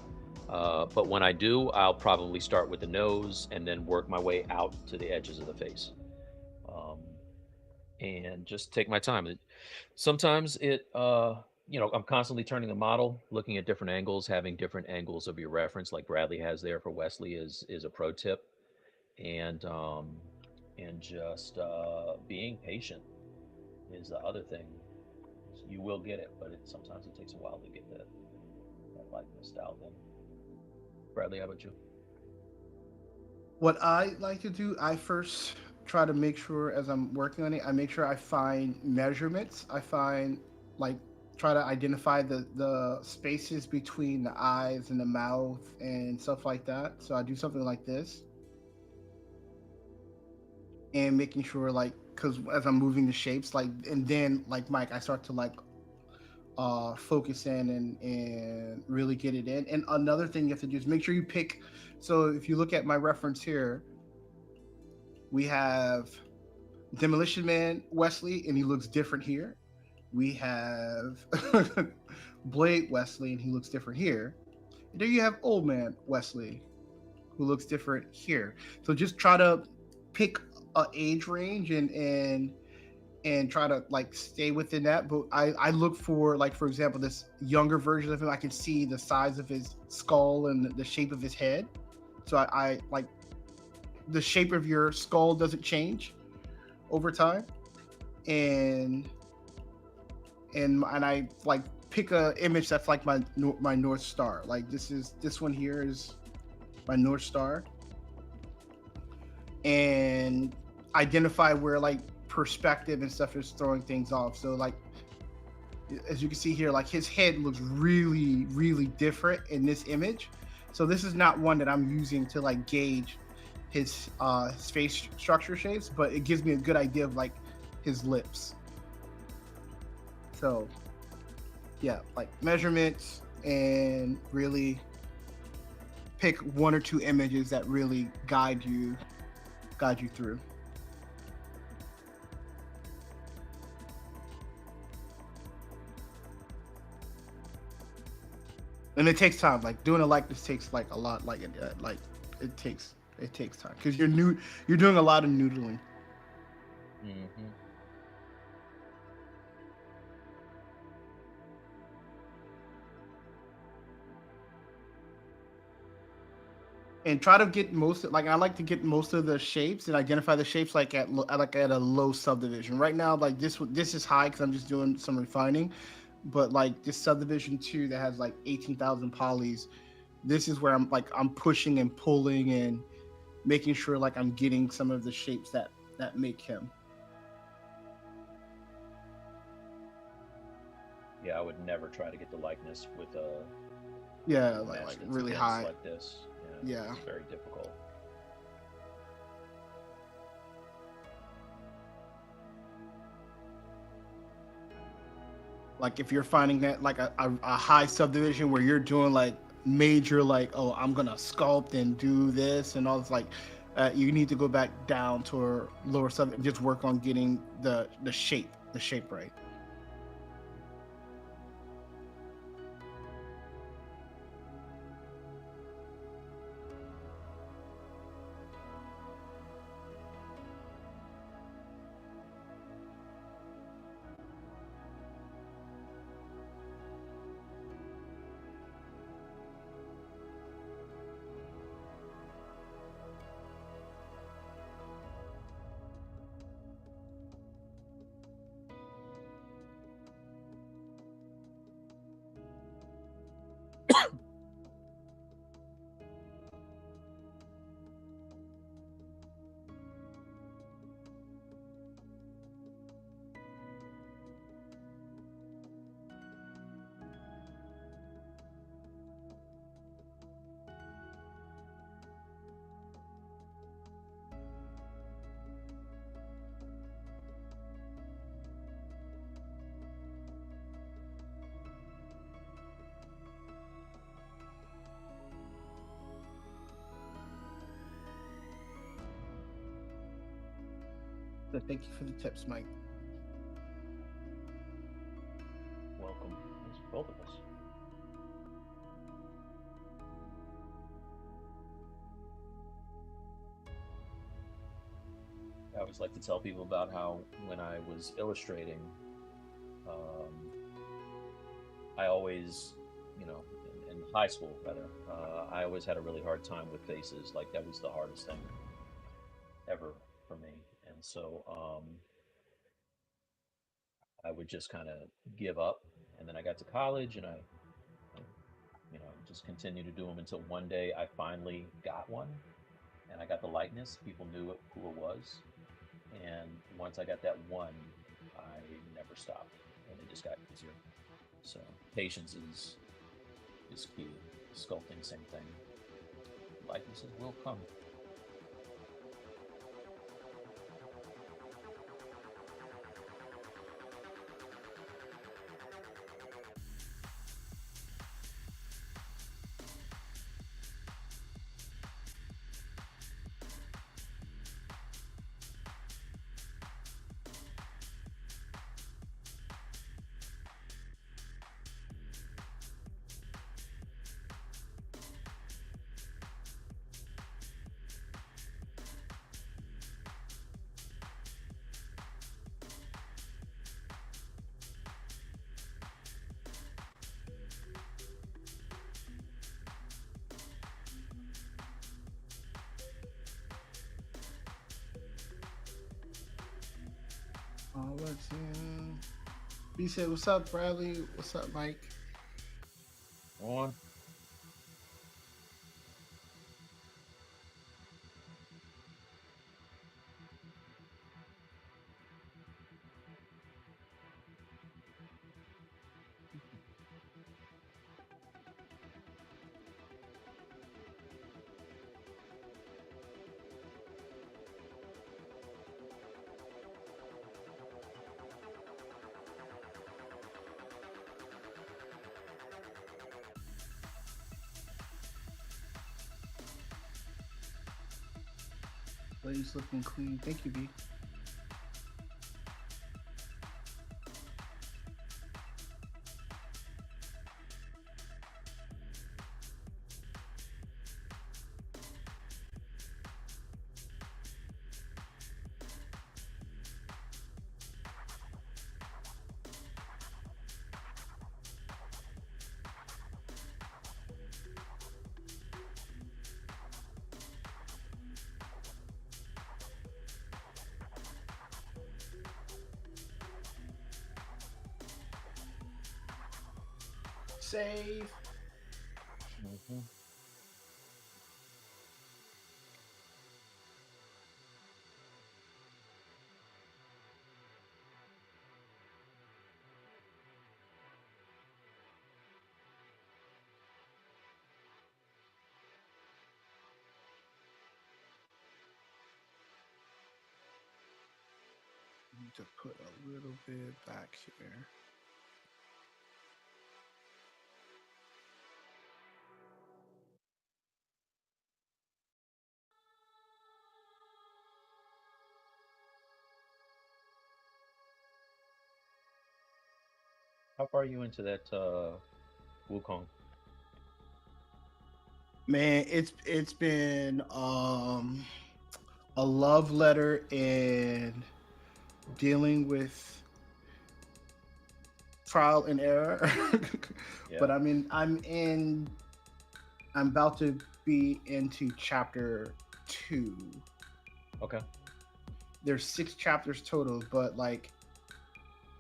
But when I do, I'll probably start with the nose and then work my way out to the edges of the face. Um, and just take my time. Sometimes I'm constantly turning the model, looking at different angles, having different angles of your reference, like Bradley has there for Wesley is a pro tip, and just being patient is the other thing. You will get it, but sometimes it takes a while to get that likeness style in. Bradley, how about you? What I like to do, I first try to make sure as I'm working on it, I make sure I find measurements. I find like try to identify the spaces between the eyes and the mouth and stuff like that. So I do something like this and making sure like because as I'm moving the shapes, like and then like Mike, I start to like focus in and really get it in. And another thing you have to do is make sure you pick. So if you look at my reference here, we have Demolition Man Wesley, and he looks different here. We have Blade Wesley, and he looks different here. And there you have Old Man Wesley, who looks different here. So just try to pick a age range and try to like stay within that. But I look for like, for example, this younger version of him. I can see the size of his skull and the shape of his head. So I like the shape of your skull doesn't change over time, and I like pick a image that's like my North Star. Like this one here is my North Star, and identify where like perspective and stuff is throwing things off. So like as you can see here, like his head looks really different in this image. So this is not one that I'm using to like gauge his face structure shapes, but it gives me a good idea of like his lips. So yeah, like measurements, and really pick one or two images that really guide you through. And it takes time. Like doing a likeness takes like a lot. Like it takes time because you're doing a lot of noodling. Mm-hmm. And try to get I like to get most of the shapes and identify the shapes like at a low subdivision. Right now, like this is high because I'm just doing some refining, but like this subdivision 2 that has like 18,000 polys, this is where I'm pushing and pulling and making sure like I'm getting some of the shapes that make him. Yeah, I would never try to get the likeness with a like really high like this. Yeah. It's very difficult. Like if you're finding that like a high subdivision where you're doing like major like, oh, I'm gonna sculpt and do this and all this, like you need to go back down to a lower sub and just work on getting the shape right. Thank you for the tips, Mike. Welcome. Thanks for both of us. I always like to tell people about how when I was illustrating, I always, in high school rather, I always had a really hard time with faces. Like that was the hardest thing ever for me. And so I would just kind of give up. And then I got to college and I just continued to do them until one day I finally got one and I got the likeness. People knew who it was. And once I got that one, I never stopped, and it just got easier. So patience is key. Sculpting, same thing. Likenesses will come. What's in? B said, "What's up, Bradley? What's up, Mike?" On. Ladies looking clean. Thank you, B. Save. Mm-hmm. Need to put a little bit back here. How far are you into that Wukong? Man, it's been a love letter and dealing with trial and error. Yeah. But I'm about to be into chapter 2. Okay. There's 6 chapters total, but like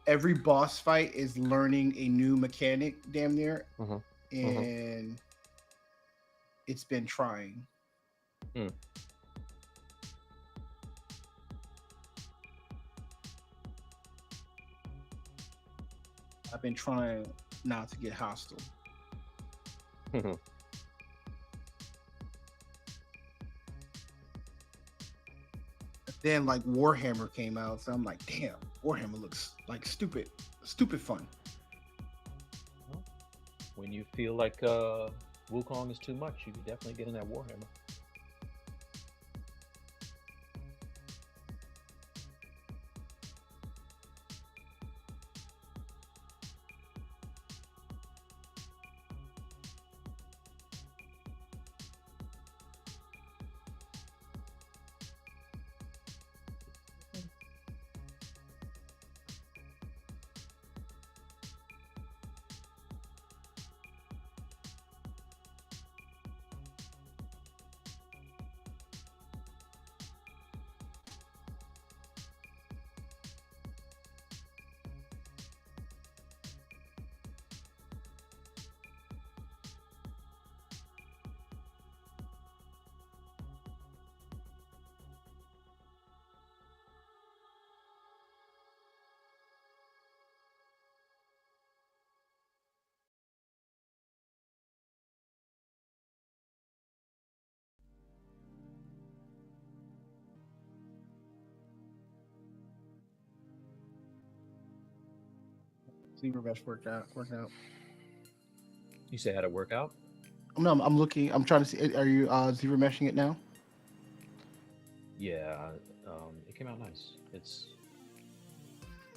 every boss fight is learning a new mechanic damn near. And it's been trying. I've been trying not to get hostile. Then like Warhammer came out, so I'm like, damn, Warhammer looks like stupid fun. Well, when you feel like Wukong is too much, you can definitely get in that Warhammer. Zbrush working out. You say how to work out? No, I'm looking. I'm trying to see. Are you zero meshing it now? Yeah, it came out nice. It's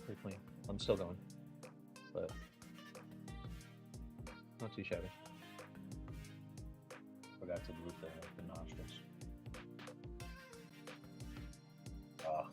pretty clean. I'm still going, but not too shabby. Forgot to move the nostrils. Ah.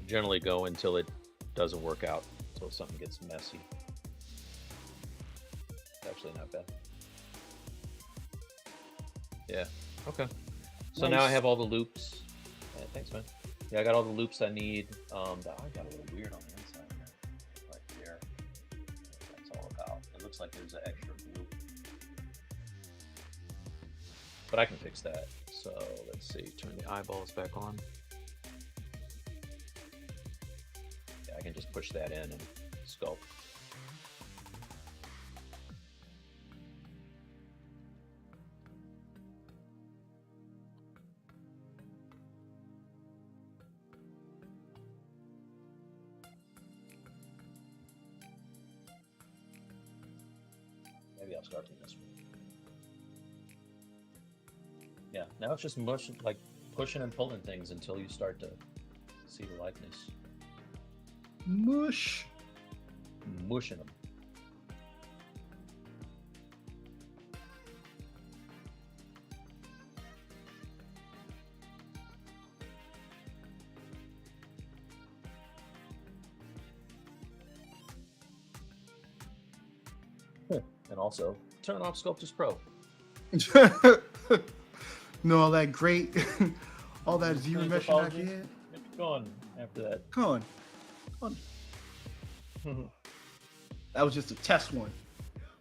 Generally go until it doesn't work out, until something gets messy. It's actually not bad. Yeah, okay. So now I Nice. have all the loops. Yeah, thanks, man. Yeah, I got all the loops I need. I got a little weird on the inside there, right there. What that's all about. It looks like there's an extra glue, but I can fix that. So let's see. Turn the eyeballs back on. I can just push that in and sculpt. Maybe I'll start from this one. Yeah, now it's just like pushing and pulling things until you start to see the likeness. Mush. Mushing them. And also, turn off Sculptors Pro. No, all that great, all that zero Clean meshing I topology. did. Maybe gone after that. Come on. That was just a test one.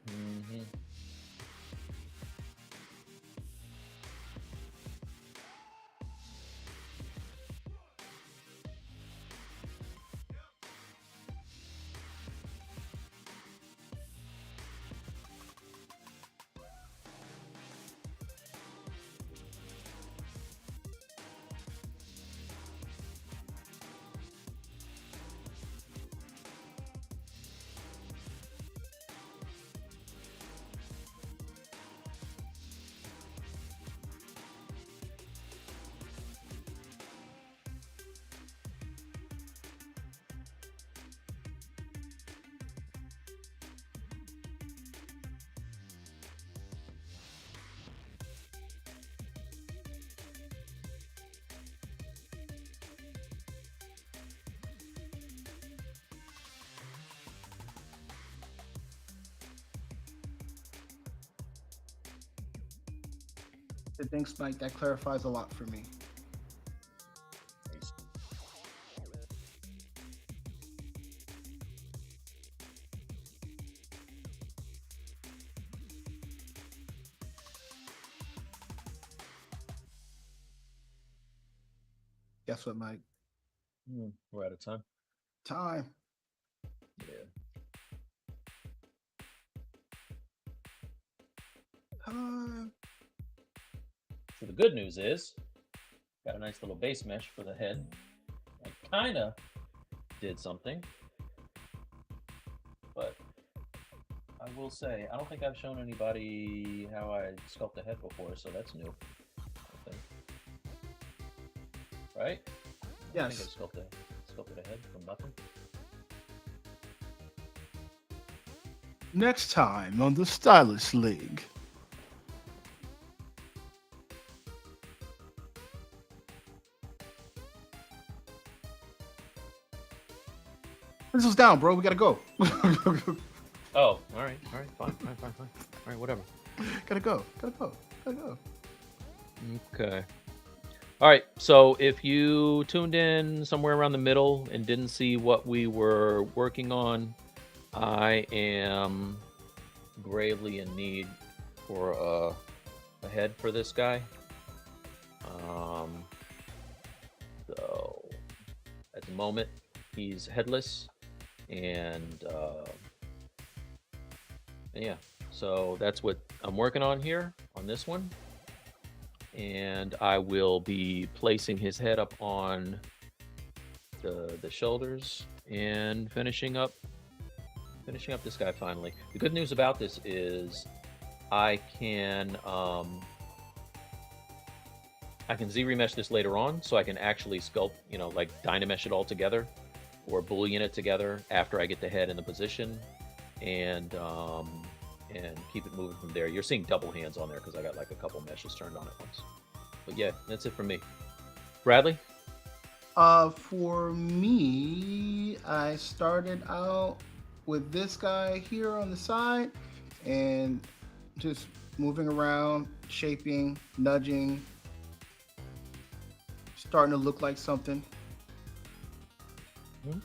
Mm-hmm. Thanks, Mike. That clarifies a lot for me. Guess what, Mike? We're out of time. Time. Yeah. Time. So the good news is, got a nice little base mesh for the head. I kind of did something, but I will say, I don't think I've shown anybody how I sculpt a head before, so that's new. I think. Right? I think Yes. I sculpted a head from nothing. Next time on the Stylus League. Pencils down, bro. We gotta go. Oh, all right, fine. All right, whatever. Gotta go. Okay. All right, so if you tuned in somewhere around the middle and didn't see what we were working on, I am gravely in need for a head for this guy. So at the moment, he's headless, and yeah, so that's what I'm working on here on this one. And I will be placing his head up on the shoulders and finishing up this guy finally. The good news about this is I can Z remesh this later on, so I can actually sculpt, like dynamesh it all together or boolean it together after I get the head in the position, and keep it moving from there. You're seeing double hands on there because I got like a couple meshes turned on at once. But yeah, that's it for me. Bradley? For me, I started out with this guy here on the side and just moving around, shaping, nudging, starting to look like something. Mm-hmm.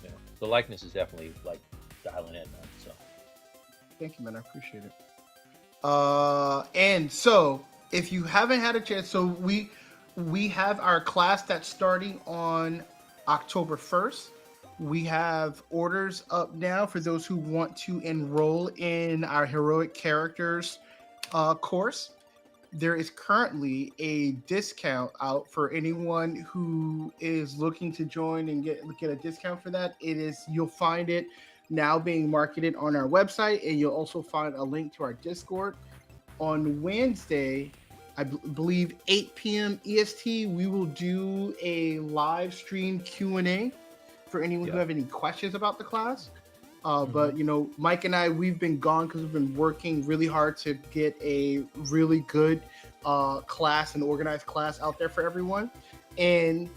Yeah. The likeness is definitely like dialing in, man. So thank you, man. I appreciate it. And so if you haven't had a chance, so we have our class that's starting on October 1st. We have orders up now for those who want to enroll in our Heroic Characters course. There is currently a discount out for anyone who is looking to join and get a discount for that. You'll find it now being marketed on our website, and you'll also find a link to our Discord. On Wednesday, I believe 8 p.m. EST, we will do a live stream Q&A for anyone who have any questions about the class. But Mike and I, we've been gone because we've been working really hard to get a really good class and organized class out there for everyone. And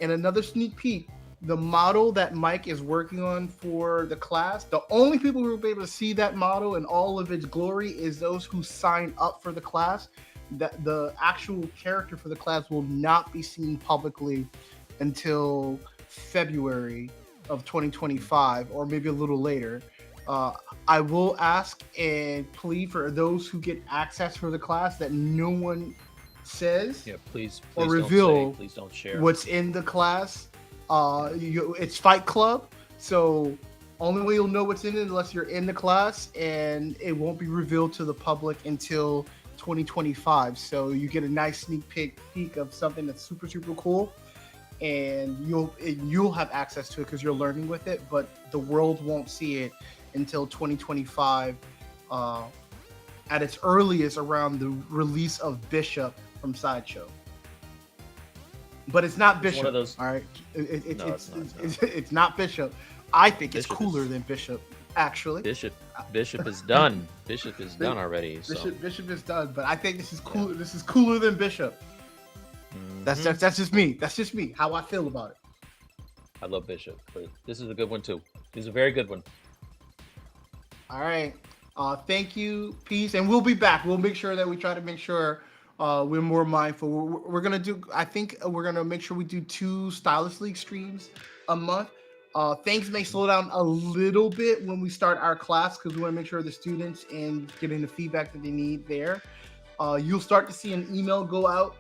another sneak peek, the model that Mike is working on for the class, the only people who will be able to see that model in all of its glory is those who sign up for the class. That the actual character for the class will not be seen publicly until February of 2025, or maybe a little later. I will ask and plead for those who get access for the class that no one says please or reveal please don't share what's in the class. It's Fight Club, so only way you'll know what's in it unless you're in the class, and it won't be revealed to the public until 2025. So you get a nice sneak peek of something that's super, super cool, and you'll have access to it because you're learning with it, but the world won't see it until 2025, at its earliest around the release of Bishop from Sideshow. But it's not Bishop. One of those... All right, it's not Bishop. I think it's cooler than Bishop, actually. Bishop is done. Bishop is done already. So. Bishop is done, but I think this is cool. Yeah. This is cooler than Bishop. Mm-hmm. That's just me. That's just me. How I feel about it. I love Bishop, but this is a good one too. This is a very good one. All right. Thank you. Peace, and we'll be back. We'll make sure that we try to make sure we're more mindful. We're gonna do. I think we're gonna make sure we do 2 Stylus League streams a month. Things may slow down a little bit when we start our class because we want to make sure the students and getting the feedback that they need there. You'll start to see an email go out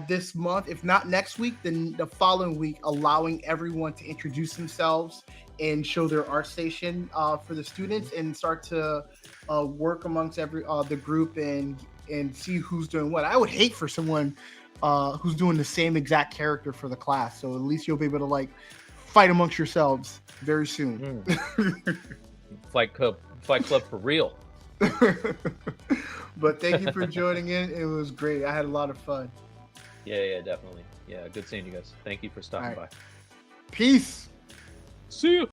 this month, if not next week, then the following week, allowing everyone to introduce themselves and show their art station for the students, and start to work amongst the group and see who's doing what. I would hate for someone who's doing the same exact character for the class, so at least you'll be able to fight amongst yourselves very soon. Fight Club for real. But thank you for joining in. It was great. I had a lot of fun. Yeah, definitely. Yeah, good seeing you guys. Thank you for stopping by. Peace. See you.